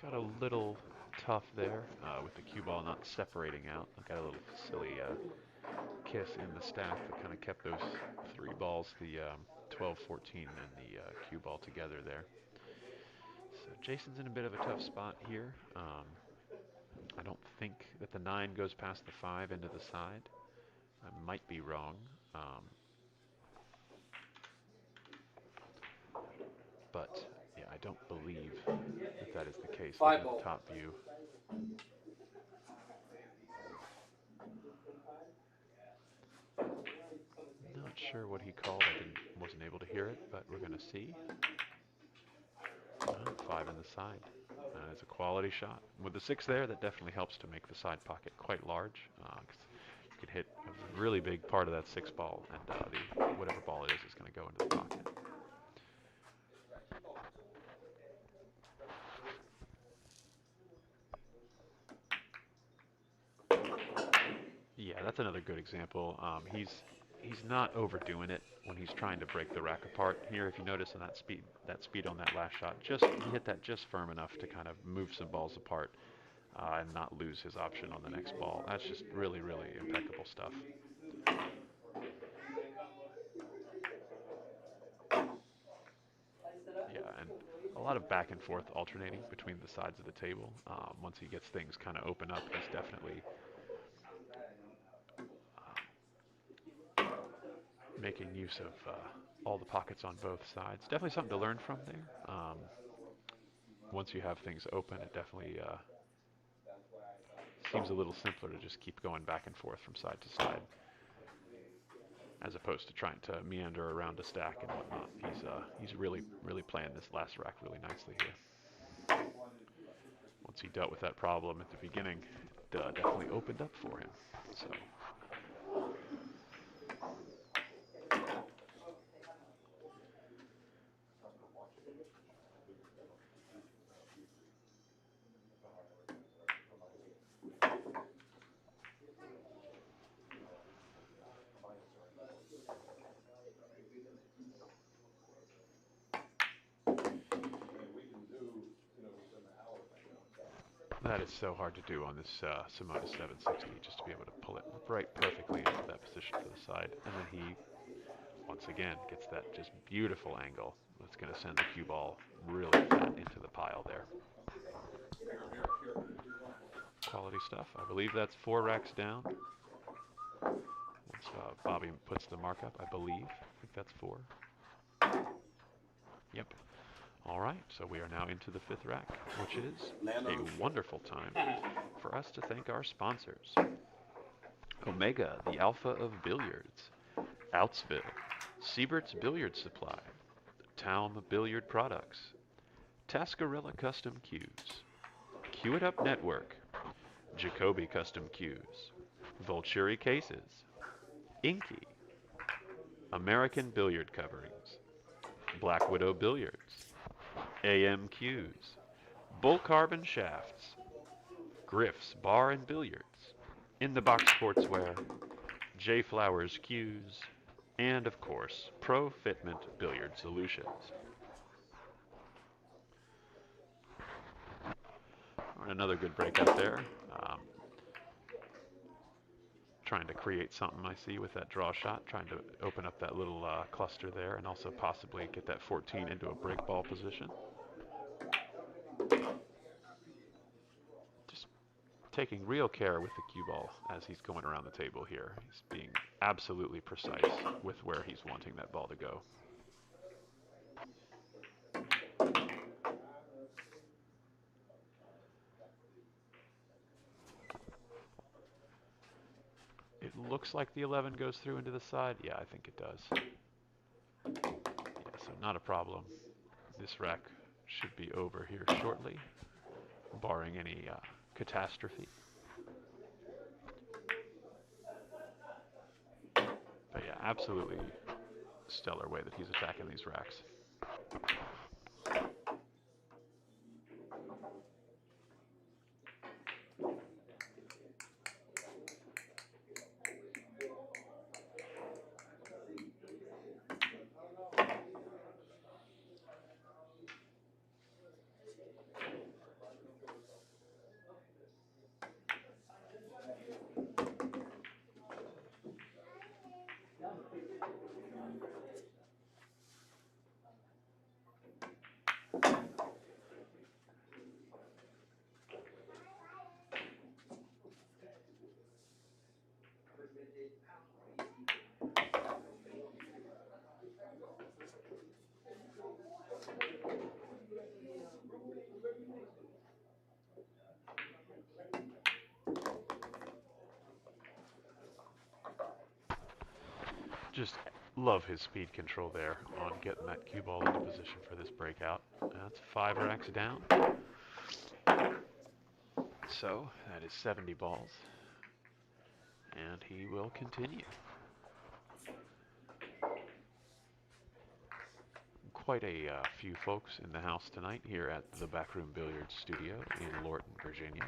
Got a little tough there with the cue ball not separating out. I got a little silly kiss in the stack that kind of kept those three balls, the 12, 14, and the cue ball together there. So Jayson's in a bit of a tough spot here. I don't think that the 9 goes past the 5 into the side. I might be wrong. But yeah, I don't believe that that is the case. Five Looking at the ball. top view. Not sure what he called. Wasn't able to hear it, but we're gonna see. 5 in the side. It's a quality shot. With the 6 there, that definitely helps to make the side pocket quite large. 'Cause you could hit a really big part of that 6 ball, and whatever ball it is going to go into the pocket. Yeah, that's another good example. He's not overdoing it when he's trying to break the rack apart. Here, if you notice in that speed on that last shot, he hit that just firm enough to kind of move some balls apart and not lose his option on the next ball. That's just really, really impeccable stuff. Yeah, and a lot of back and forth alternating between the sides of the table. Once he gets things kind of open up, he's definitely making use of all the pockets on both sides. Definitely something to learn from there. Once you have things open, it definitely seems a little simpler to just keep going back and forth from side to side, as opposed to trying to meander around a stack and whatnot. He's really, really playing this last rack really nicely here. Once he dealt with that problem at the beginning, it definitely opened up for him. So. That is so hard to do on this Simona 760, just to be able to pull it right perfectly into that position for the side. And then he, once again, gets that just beautiful angle that's going to send the cue ball really fat into the pile there. Quality stuff. I believe that's 4 racks down. Once Bobby puts the mark up, I think that's 4. Yep. All right, so we are now into the 5th rack, which is a wonderful time for us to thank our sponsors. Omega, the alpha of billiards. Outsville, Siebert's Billiard Supply, Town Billiard Products, Tascarilla Custom Cues, Cue It Up Network, Jacoby Custom Cues, Volturi Cases, Inky, American Billiard Coverings, Black Widow Billiards, AM Cues, Bull Carbon Shafts, Griff's Bar and Billiards, In the Box Sportswear, J Flowers Cues, and of course, Pro Fitment Billiard Solutions. Another good breakout there. Trying to create something I see with that draw shot, trying to open up that little cluster there and also possibly get that 14 into a break ball position. Just taking real care with the cue ball as he's going around the table here. He's being absolutely precise with where he's wanting that ball to go. It looks like the 11 goes through into the side. Yeah, I think it does. Yeah, so not a problem. This rack should be over here shortly, barring any catastrophe. But yeah, absolutely stellar way that he's attacking these racks. Just love his speed control there on getting that cue ball into position for this breakout. That's 5 racks down. So that is 70 balls. And he will continue. Quite a few folks in the house tonight here at the BAK Room Billiards Studio in Lorton, Virginia.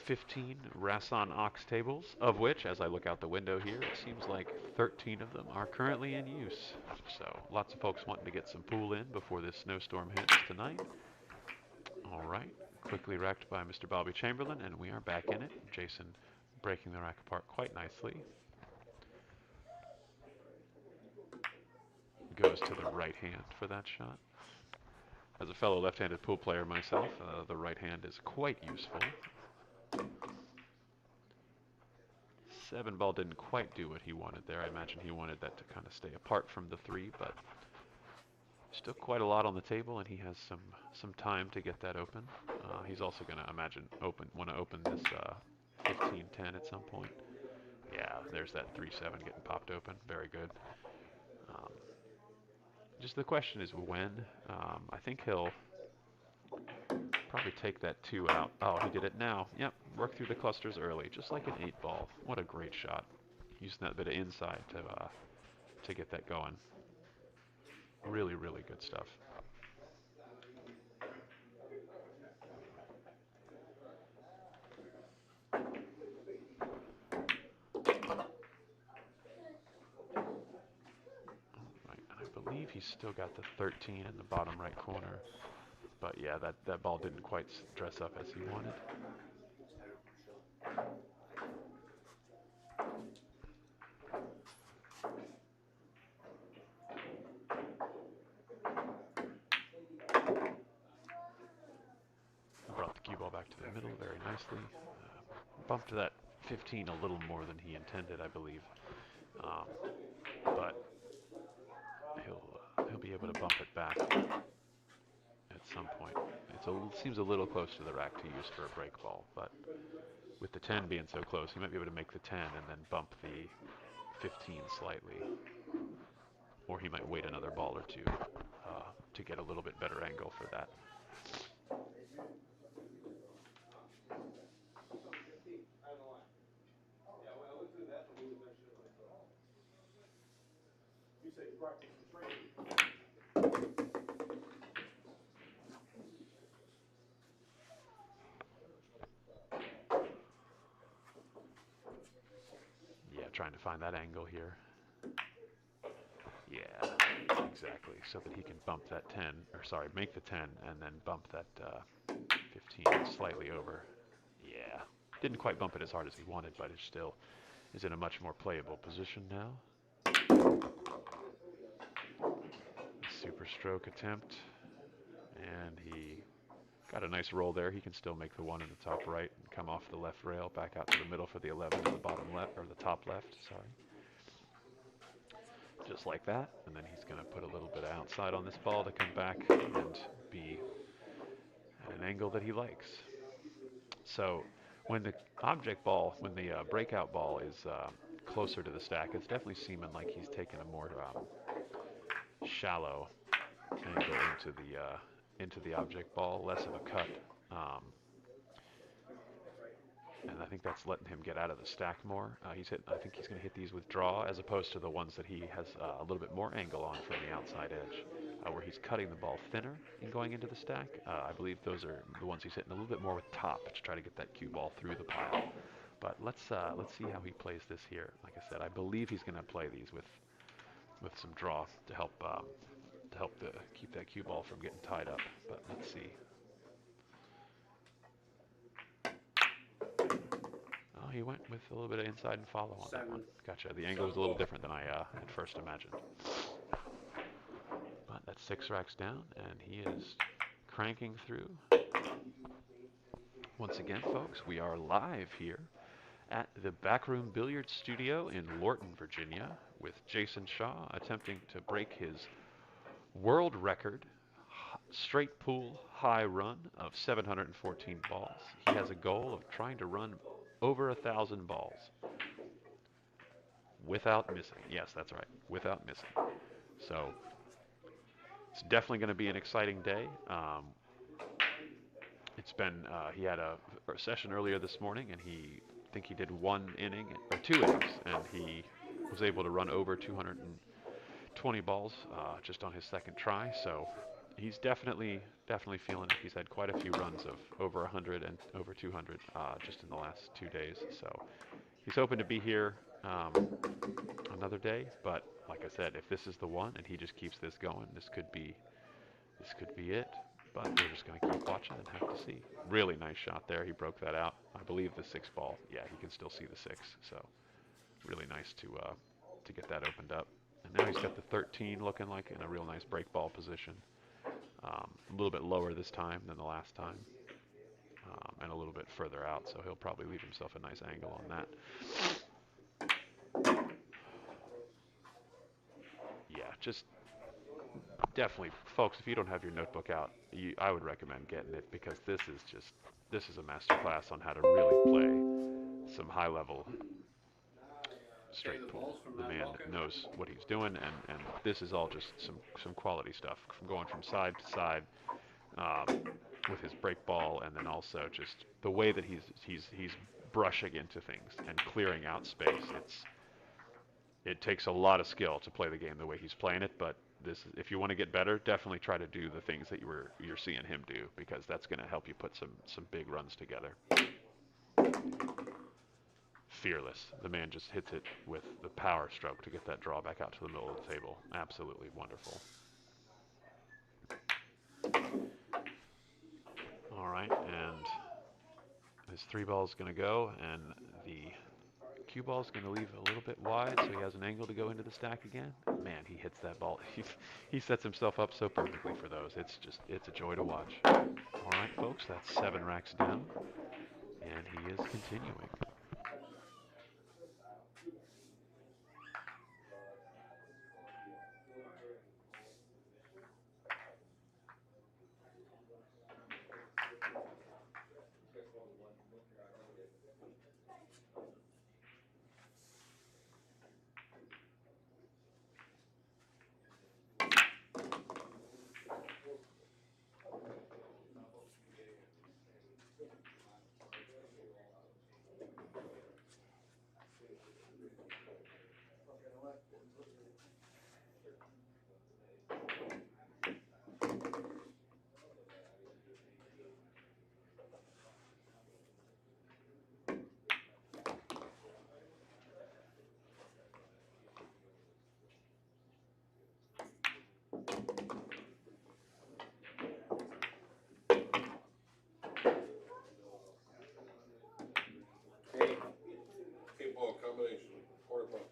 15 Rasson Ox tables, of which, as I look out the window here, it seems like 13 of them are currently in use. So lots of folks wanting to get some pool in before this snowstorm hits tonight. All right, quickly racked by Mr. Bobby Chamberlain, and we are back in it. Jayson breaking the rack apart quite nicely. Goes to the right hand for that shot. As a fellow left-handed pool player myself, the right hand is quite useful. 7 ball didn't quite do what he wanted there. I imagine he wanted that to kind of stay apart from the 3, but still quite a lot on the table, and he has some time to get that open. He's also going to want to open this 15-10 at some point. Yeah, there's that 3-7 getting popped open. Very good. Just the question is when. I think he'll probably take that 2 out. Oh, he did it now. Yep, work through the clusters early, just like an 8 ball. What a great shot. Using that bit of inside to get that going. Really, really good stuff. Right, and I believe he's still got the 13 in the bottom right corner. But yeah, that ball didn't quite dress up as he wanted. Brought the cue ball back to the middle very nicely. Bumped that 15 a little more than he intended, I believe. But he'll be able to bump it back at some point. It seems a little close to the rack to use for a break ball, but with the 10 being so close, he might be able to make the 10 and then bump the 15 slightly. Or he might wait another ball or two to get a little bit better angle for that. Yeah, trying to find that angle here. Yeah, exactly. So that he can bump that 10, or sorry, make the 10 and then bump that 15 slightly over. Yeah, didn't quite bump it as hard as he wanted, but it still is in a much more playable position now. Super stroke attempt, and he got a nice roll there. He can still make the 1 in the top right and come off the left rail back out to the middle for the 11 in the bottom left, or the top left, sorry. Just like that, and then he's going to put a little bit of outside on this ball to come back and be at an angle that he likes. So when the when the breakout ball is closer to the stack, it's definitely seeming like he's taking a more shallow angle into the object ball, less of a cut. Um, and I think that's letting him get out of the stack more. I think he's going to hit these with draw as opposed to the ones that he has a little bit more angle on from the outside edge, where he's cutting the ball thinner and going into the stack. I believe those are the ones he's hitting a little bit more with top to try to get that cue ball through the pile. But let's see how he plays this here. Like I said, I believe he's going to play these with some draw to help keep that cue ball from getting tied up. But let's see. Oh, he went with a little bit of inside and follow on that one. Gotcha. The angle was a little different than I had first imagined. But that's 6 racks down, and he is cranking through. Once again, folks, we are live here at the BAK Room Billiards Studio in Lorton, Virginia, with Jayson Shaw attempting to break his world record straight pool high run of 714 balls. He has a goal of trying to run over 1,000 balls without missing. Yes, that's right, without missing. So it's definitely going to be an exciting day. He had a session earlier this morning, and I think he did 1 inning or 2 innings, and he was able to run over 220 balls just on his second try. So he's definitely feeling it. He's had quite a few runs of over 100 and over 200 just in the last 2 days. So he's hoping to be here another day. But like I said, if this is the one and he just keeps this going, this could be it. But we're just going to keep watching and have to see. Really nice shot there. He broke that out. I believe the 6 ball. Yeah, he can still see the 6. So really nice to get that opened up. And now he's got the 13 looking like in a real nice break ball position. A little bit lower this time than the last time. And a little bit further out, so he'll probably leave himself a nice angle on that. Yeah, just definitely, folks, if you don't have your notebook out, I would recommend getting it, because this is a master class on how to really play some high-level straight pool. The man knows what he's doing, and this is all just some quality stuff, from going from side to side with his break ball, and then also just the way that he's brushing into things and clearing out space. It takes a lot of skill to play the game the way he's playing it, but if you want to get better, definitely try to do the things that you're seeing him do, because that's going to help you put some big runs together. Fearless. The man just hits it with the power stroke to get that draw back out to the middle of the table. Absolutely wonderful. All right, and his 3 ball is going to go, and the cue ball is going to leave a little bit wide, so he has an angle to go into the stack again. Man, he hits that ball. He sets himself up so perfectly for those. It's a joy to watch. All right, folks, that's 7 racks down, and he is continuing. Ball combination, quarter bucket.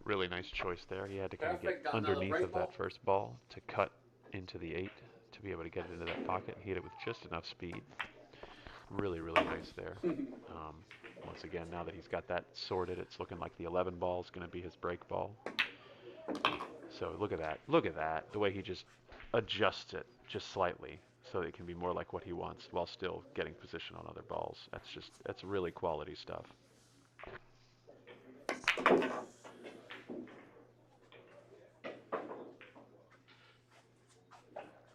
Really nice choice there. He had to kind of get underneath of that first ball to cut into the 8 to be able to get it into that pocket. He hit it with just enough speed. Really, really nice there. Once again, now that he's got that sorted, it's looking like the 11 ball is going to be his break ball. So look at that. Look at that. The way he just adjusts it just slightly so that it can be more like what he wants while still getting position on other balls. That's really quality stuff.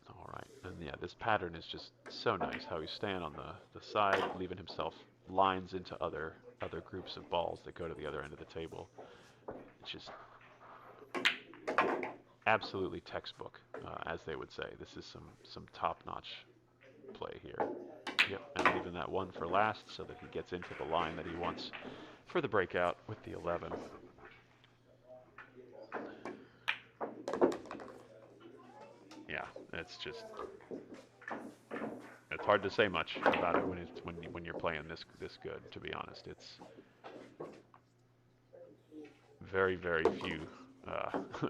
All right. And yeah, this pattern is just so nice how he's staying on the side, leaving himself lines into other groups of balls that go to the other end of the table. It's just absolutely textbook, as they would say. This is some top-notch play here. Yep, and leaving that one for last so that he gets into the line that he wants for the breakout with the 11. Yeah, it's hard to say much about it when you're playing this good. To be honest, it's very few,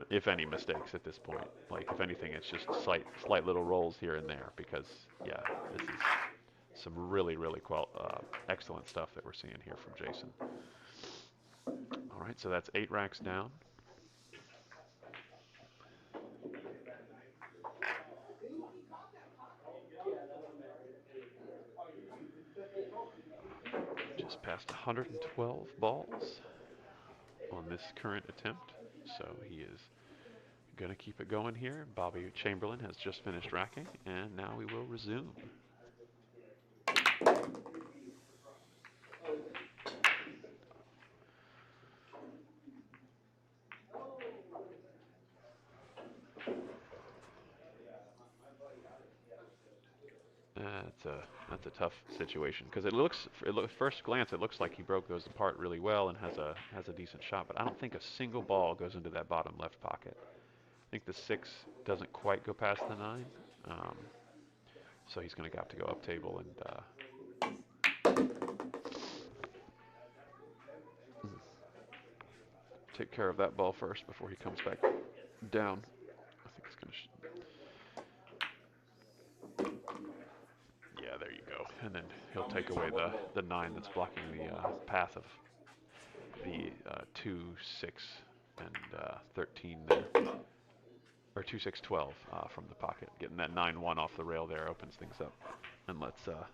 if any, mistakes at this point. Like if anything, it's just slight little rolls here and there because yeah, this is some really excellent stuff that we're seeing here from Jayson. All right, so that's 8 racks down. Just past 112 balls on this current attempt, so he is going to keep it going here. Bobby Chamberlain has just finished racking, and now we will resume. That's a tough situation because first glance it looks like he broke those apart really well and has a decent shot, but I don't think a single ball goes into that bottom left pocket. I think the 6 doesn't quite go past the 9, so he's going to have to go up table and take care of that ball first before he comes back down. I think it's going to. Yeah, there you go. And then he'll take away the 9 that's blocking the path of the 2, 6, and 13 there. Or 2, 6, 12 from the pocket. Getting that 9-1 off the rail there opens things up and lets a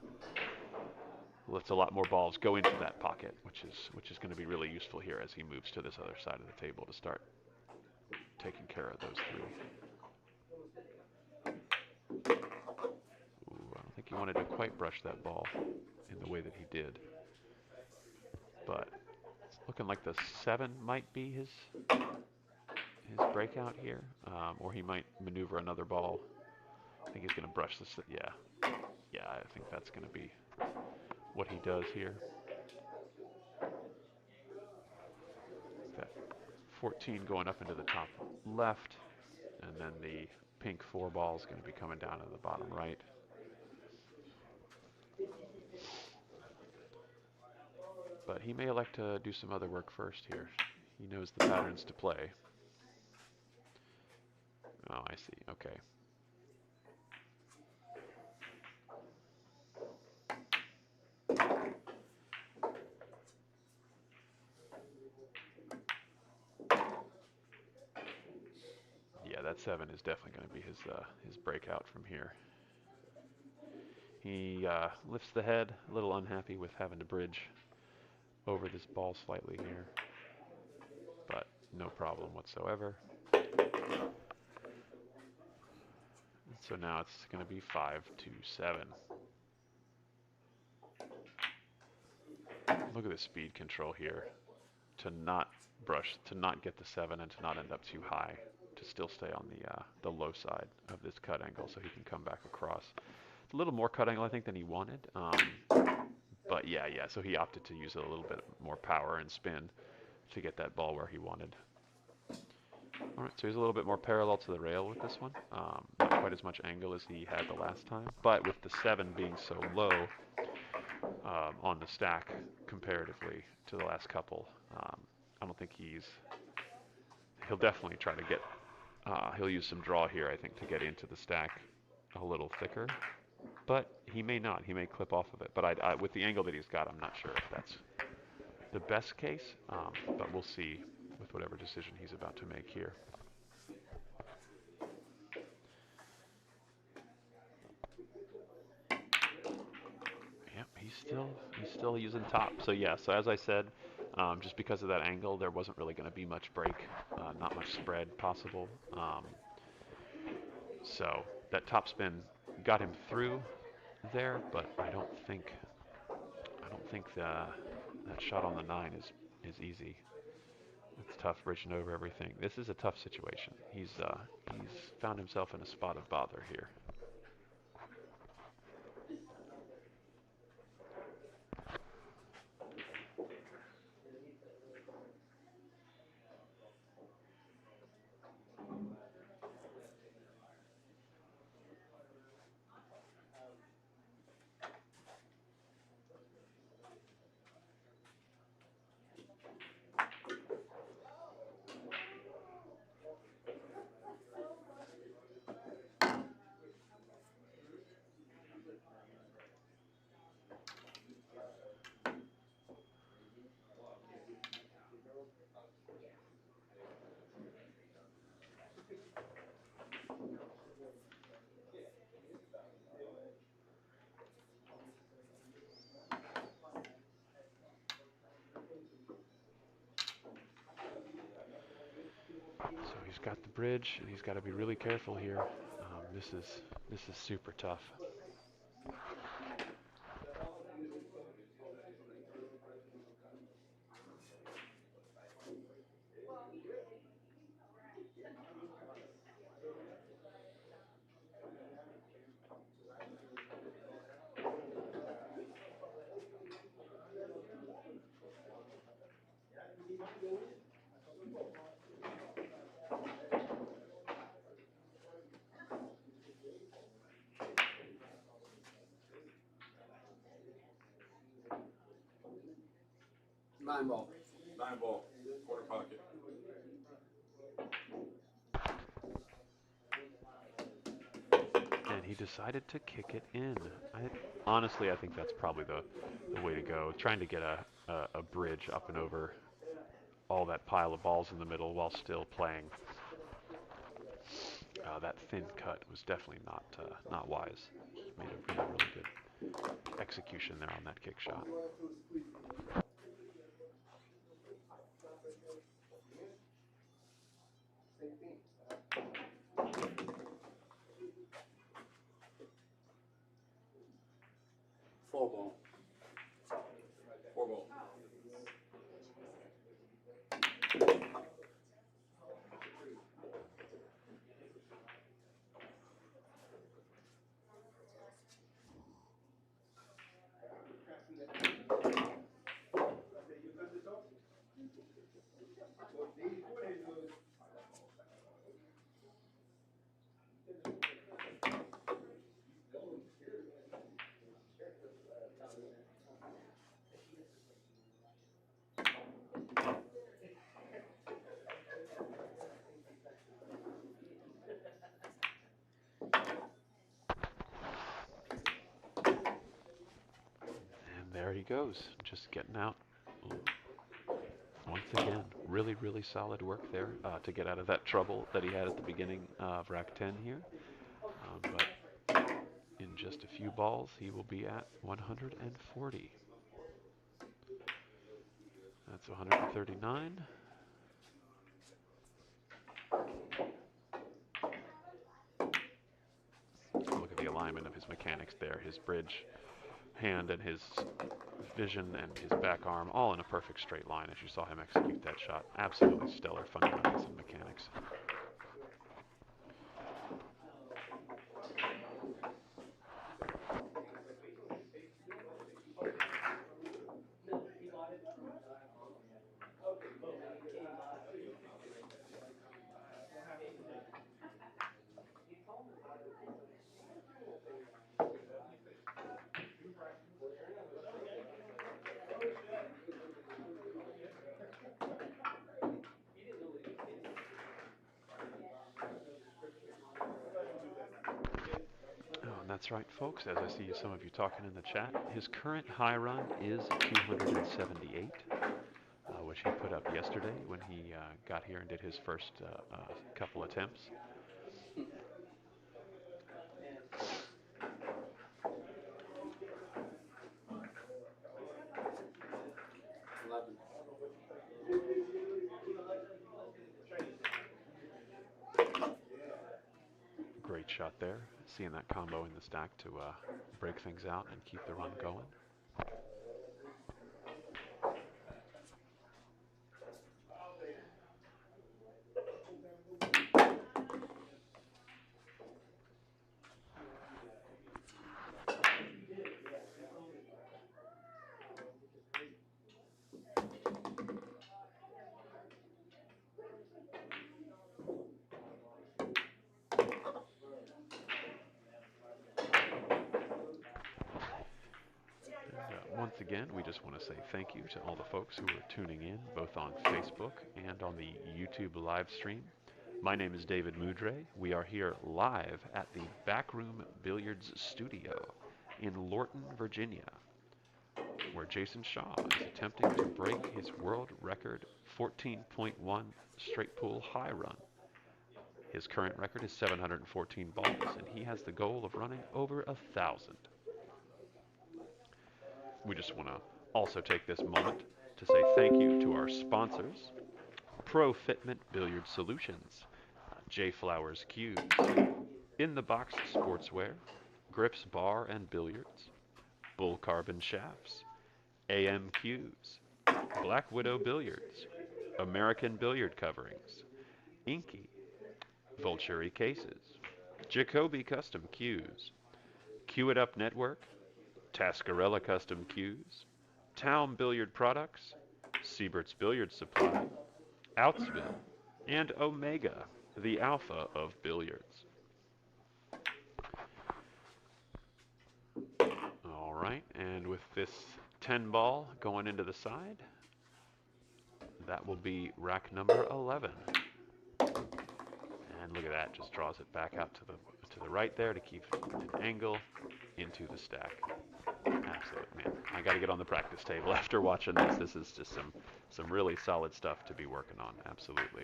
lot more balls go into that pocket, which is going to be really useful here as he moves to this other side of the table to start taking care of those 3. Ooh, I don't think he wanted to quite brush that ball in the way that he did. But it's looking like the 7 might be his breakout here, or he might maneuver another ball. I think he's going to brush this. Yeah, I think that's going to be what he does here. That 14 going up into the top left, and then the pink 4 ball is going to be coming down to the bottom right. But he may elect to do some other work first here. He knows the patterns to play. Oh, I see. Okay. Yeah, that 7 is definitely going to be his breakout from here. He lifts the head, a little unhappy with having to bridge over this ball slightly here, but no problem whatsoever. So now it's going to be 5-7. Look at the speed control here. To not brush, to not get the 7 and to not end up too high, to still stay on the low side of this cut angle so he can come back across. It's a little more cut angle, I think, than he wanted. But yeah, so he opted to use a little bit more power and spin to get that ball where he wanted. All right, so he's a little bit more parallel to the rail with this one. Not quite as much angle as he had the last time, but with the 7 being so low on the stack comparatively to the last couple, I don't think he'll definitely try to get, he'll use some draw here, I think, to get into the stack a little thicker, but he may not. He may clip off of it, but with the angle that he's got, I'm not sure if that's the best case, but we'll see with whatever decision he's about to make here. Yep, he's still using top. So yeah, so as I said, just because of that angle, there wasn't really going to be much break, not much spread possible. So that top spin got him through there, but I don't think that shot on the 9 is easy. It's tough bridging over everything. This is a tough situation. He's found himself in a spot of bother here. So he's got the bridge, and he's got to be really careful here. This is super tough. 9 ball. 9 ball, quarter pocket. And he decided to kick it in. Honestly, I think that's probably the way to go. Trying to get a bridge up and over all that pile of balls in the middle while still playing. That thin cut was definitely not wise. Made a really good execution there on that kick shot. Four ball. 4 ball. And there he goes, just getting out. Once again, really, really solid work there to get out of that trouble that he had at the beginning of rack 10 here. But in just a few balls, he will be at 140. That's 139. Look at the alignment of his mechanics there. His bridge hand and his vision and his back arm all in a perfect straight line as you saw him execute that shot. Absolutely stellar fundamentals and mechanics. That's right, folks. As I see some of you talking in the chat, his current high run is 278. which he put up yesterday when he got here and did his first couple attempts. Great shot there, seeing that combo in the stack to break things out and keep the run going. Once again, we just want to say thank you to all the folks who are tuning in, both on Facebook and on the YouTube live stream. My name is David Moudre. We are here live at the BAK Room Billiards Studio in Lorton, Virginia, where Jayson Shaw is attempting to break his world record 14.1 straight pool high run. His current record is 714 balls, and he has the goal of running over 1,000. We just want to also take this moment to say thank you to our sponsors, Pro Fitment Billiard Solutions, J Flowers Cubes, In the Box Sportswear, Grips Bar and Billiards, Bull Carbon Shafts, AM Cubes, Black Widow Billiards, American Billiard Coverings, Inky, Vulturi Cases, Jacoby Custom Cues, Cue It Up Network, Tascarella Custom Cues, Town Billiard Products, Siebert's Billiard Supply, Outsville, and Omega, the alpha of billiards. All right, and with this 10 ball going into the side, that will be rack number 11. And look at that, just draws it back out to the right there to keep an angle into the stack. Absolutely, man. I got to get on the practice table after watching this. This is just some really solid stuff to be working on. Absolutely.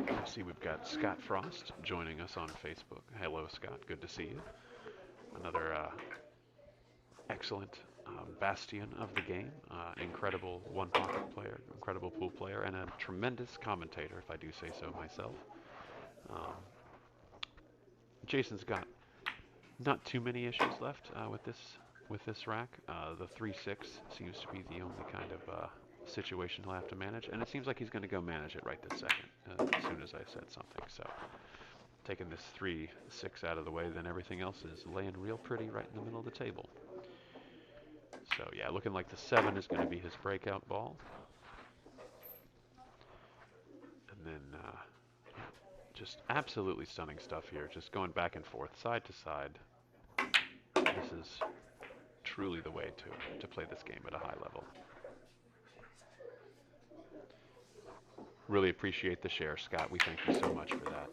I see we've got Scott Frost joining us on Facebook. Hello, Scott. Good to see you. Another excellent bastion of the game. Incredible one-pocket player, incredible pool player, and a tremendous commentator, if I do say so myself. Jason's got not too many issues left with this rack. The 3-6 seems to be the only kind of situation he'll have to manage, and it seems like he's going to go manage it right this second, as soon as I said something. So, taking this 3-6 out of the way, then everything else is laying real pretty right in the middle of the table. So yeah, looking like the 7 is going to be his breakout ball. And then just absolutely stunning stuff here, just going back and forth, side to side. This is truly the way to play this game at a high level. Really appreciate the share, Scott. We thank you so much for that.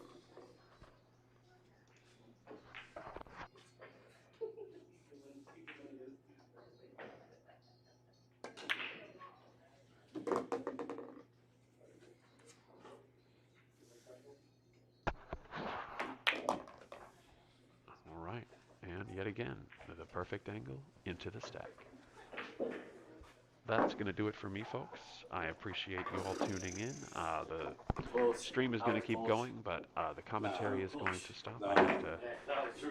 again, the perfect angle into the stack. That's going to do it for me, folks. I appreciate you all tuning in. The stream is going to keep going, but the commentary is going to stop. I have to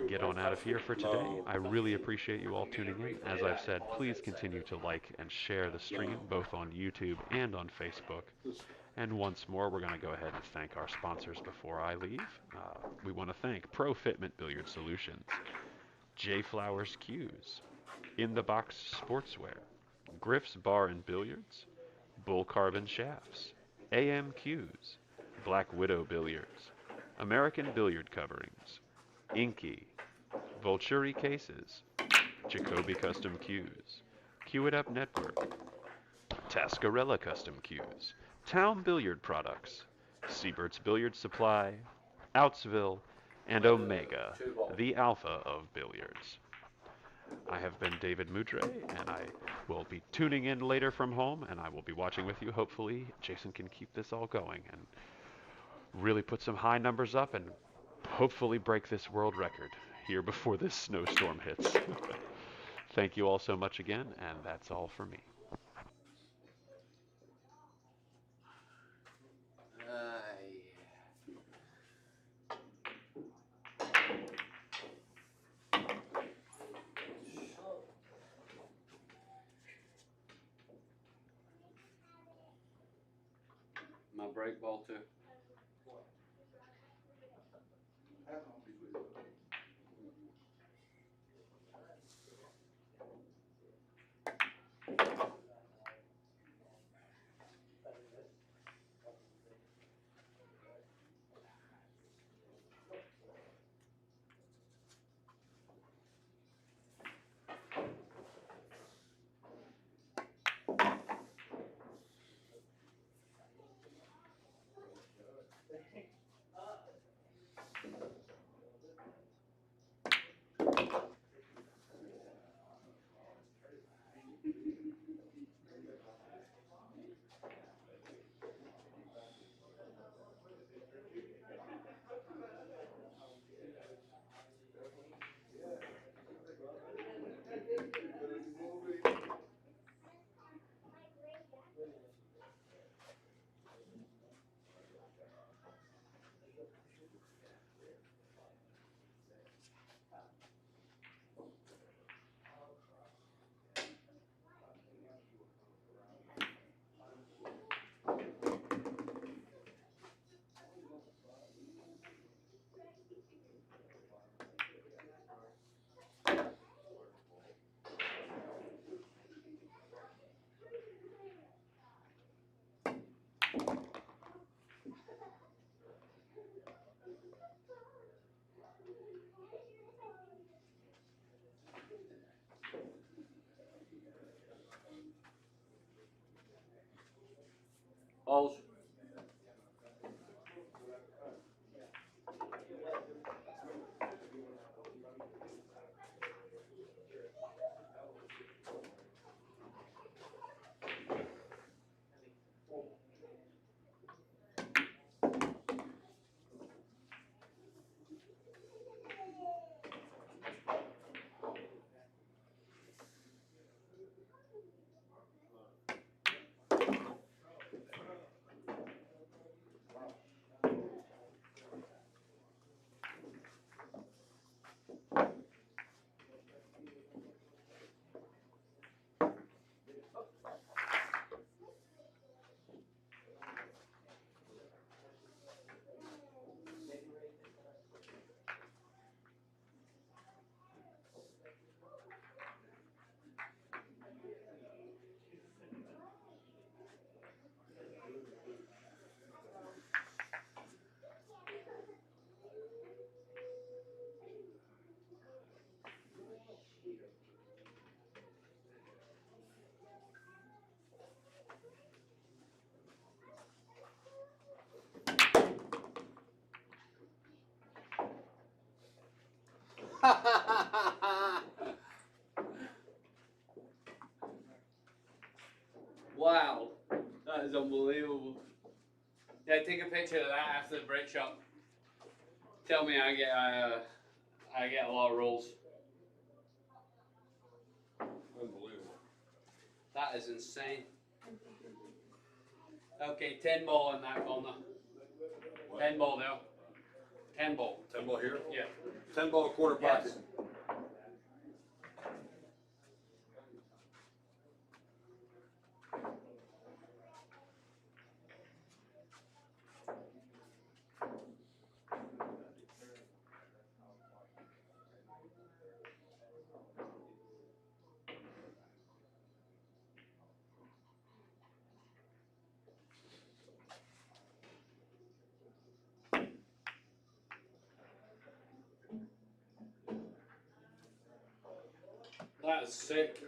get on out of here for today. I really appreciate you all tuning in. As I've said, please continue to like and share the stream, both on YouTube and on Facebook. And once more, we're going to go ahead and thank our sponsors before I leave. We want to thank Pro Fitment Billiard Solutions, J Flowers Cues, In the Box Sportswear, Griff's Bar and Billiards, Bull Carbon Shafts, AMQs, Black Widow Billiards, American Billiard Coverings, Inky, Volturi Cases, Jacoby Custom Cues, Cue It Up Network, Tascarella Custom Cues, Town Billiard Products, Siebert's Billiard Supply, Outsville, and Omega, the alpha of billiards. I have been David Moudre, and I will be tuning in later from home, and I will be watching with you. Hopefully, Jayson can keep this all going and really put some high numbers up and hopefully break this world record here before this snowstorm hits. Thank you all so much again, and that's all for me. My break ball too. Balls. Wow, that is unbelievable. Yeah, take a picture of that after the break shot. Tell me I get a lot of rolls. That is insane. Okay, 10 ball on that corner. 10 ball now. 10 ball. 10 ball here? Yeah. 10 ball quarter pocket. Yes. That is sick.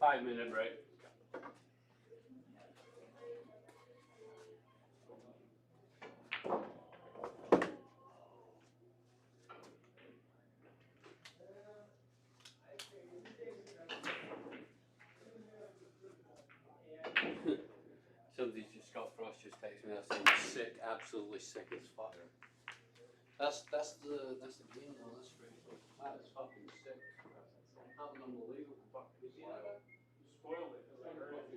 5-minute break. Somebody just got frost, just texted me. That's sick, absolutely sick as fuck. That's the game though. That's pretty cool. That is fucking sick. That was unbelievable. You see that? Spoiled it, 'cause I heard it.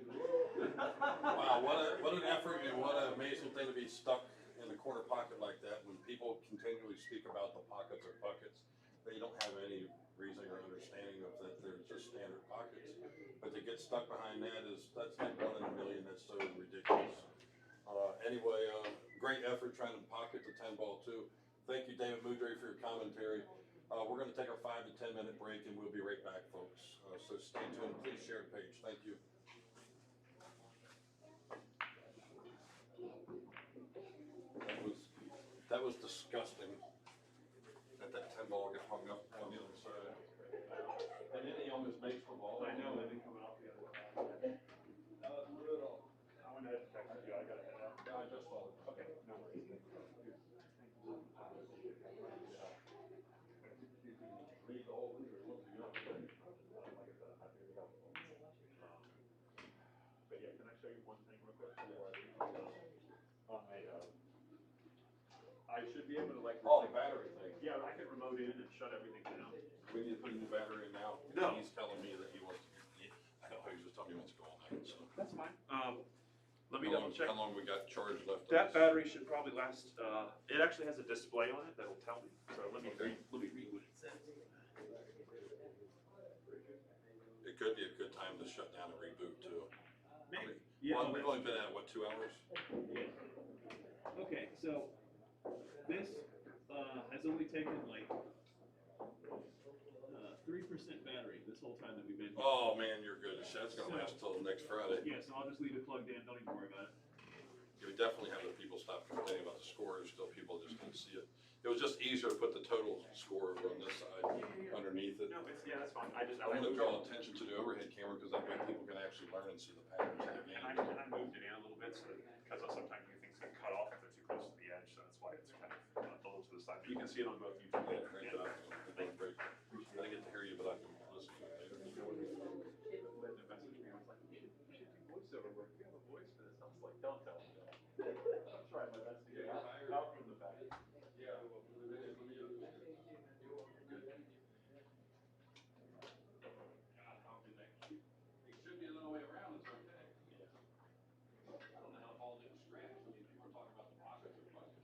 Wow, what an effort and what an amazing thing to be stuck in the corner pocket like that when people continually speak about the pockets or buckets. They don't have any reason or understanding of that they're just standard pockets. But to get stuck behind that's like 1 in a million. That's so ridiculous. Anyway, great effort trying to pocket the 10 ball too. Thank you, David Moudray, for your commentary. We're going to take our 5 to 10 minute break and we'll be right back, folks. So stay tuned. Please share the page. Thank you. That was disgusting that 10 ball got hung up on the other side. And then he almost makes the ball. I know, they've been coming off the other side. That was brutal. I went ahead and texted you, I gotta head out. Yeah, I just saw it. Okay, no worries. Read the whole leader once again. Like I said, I'm happy to go. But yeah, can I show you one thing real quick before I leave? I should be able to like. Oh, the battery thing. Yeah, I can remote in and shut everything down. We need to put a new battery in now. No. He's telling me that he wants, I know, he was just telling me he wants to go all night, so. That's fine. Let me double check. How long we got charged left? on That this? battery should probably last, it actually has a display on it that'll tell me, so let me Okay. read what it says. It could be a good time to shut down and reboot too. Maybe. Well, we've only been at, what, 2 hours? Okay, so this has only taken like 3% battery this whole time that we've been here. Oh, man, you're good. That's gonna last till next Friday. Yeah, so I'll just leave it plugged in, don't even worry about it. You would definitely have the people stop complaining about the score. There's still people just didn't see it. It was just easier to put the total score over on this side underneath it. No, yeah, that's fine. I I'm gonna draw attention to the overhead camera because that way people can actually learn and see the patterns of the game. And I moved it in a little bit so because sometimes these things get cut off if they're too close to the edge, so that's why it's kind of a little to the side. But you can see it on both YouTube. Yeah, great job. Great. I didn't get to hear you, but I can listen to it later. The message me was like, we should do voiceover work. You have a voice for this. I was like, don't tell me that. I'll try my best to get it out from the back. Yeah, well, let me God, how can that keep? It should be the other way around, it's okay. I don't know how the ball didn't scratch. I mean, people are talking about the pockets or buckets.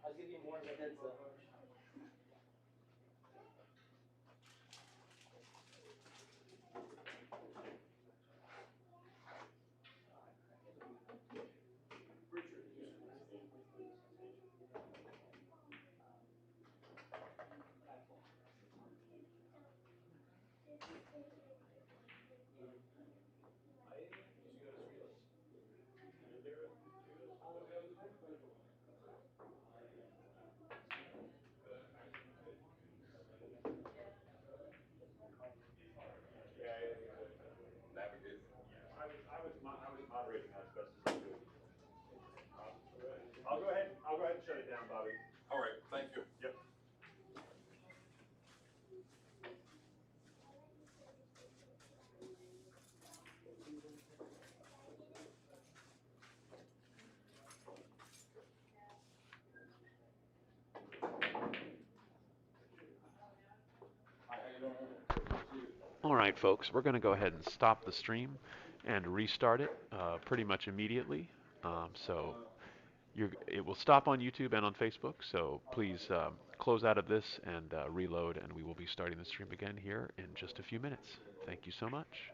I'll give you more of a heads up. Navigate. I was moderating that as best as I could. I'll go ahead and shut it down, Bobby. All right, thank you. Yep. All right, folks, we're going to go ahead and stop the stream and restart it pretty much immediately. It will stop on YouTube and on Facebook, so please close out of this and reload, and we will be starting the stream again here in just a few minutes. Thank you so much.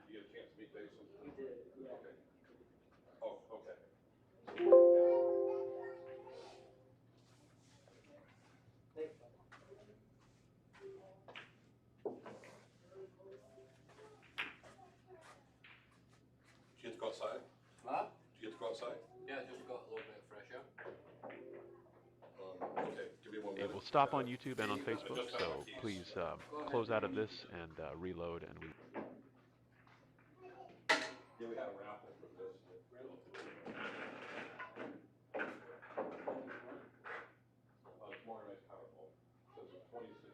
Did you get a chance to meet Jayson? We did, yeah. Okay. Oh, okay. Thanks. Did you get to go outside? Huh? Did you get to go outside? Yeah, just got a little bit fresh air. Okay, give me 1 minute. It will stop on YouTube and on I Facebook, just got so my keys. please close out of this and reload, and we. Yeah, we had a raffle for this. Tomorrow night's Powerball. So it's 26.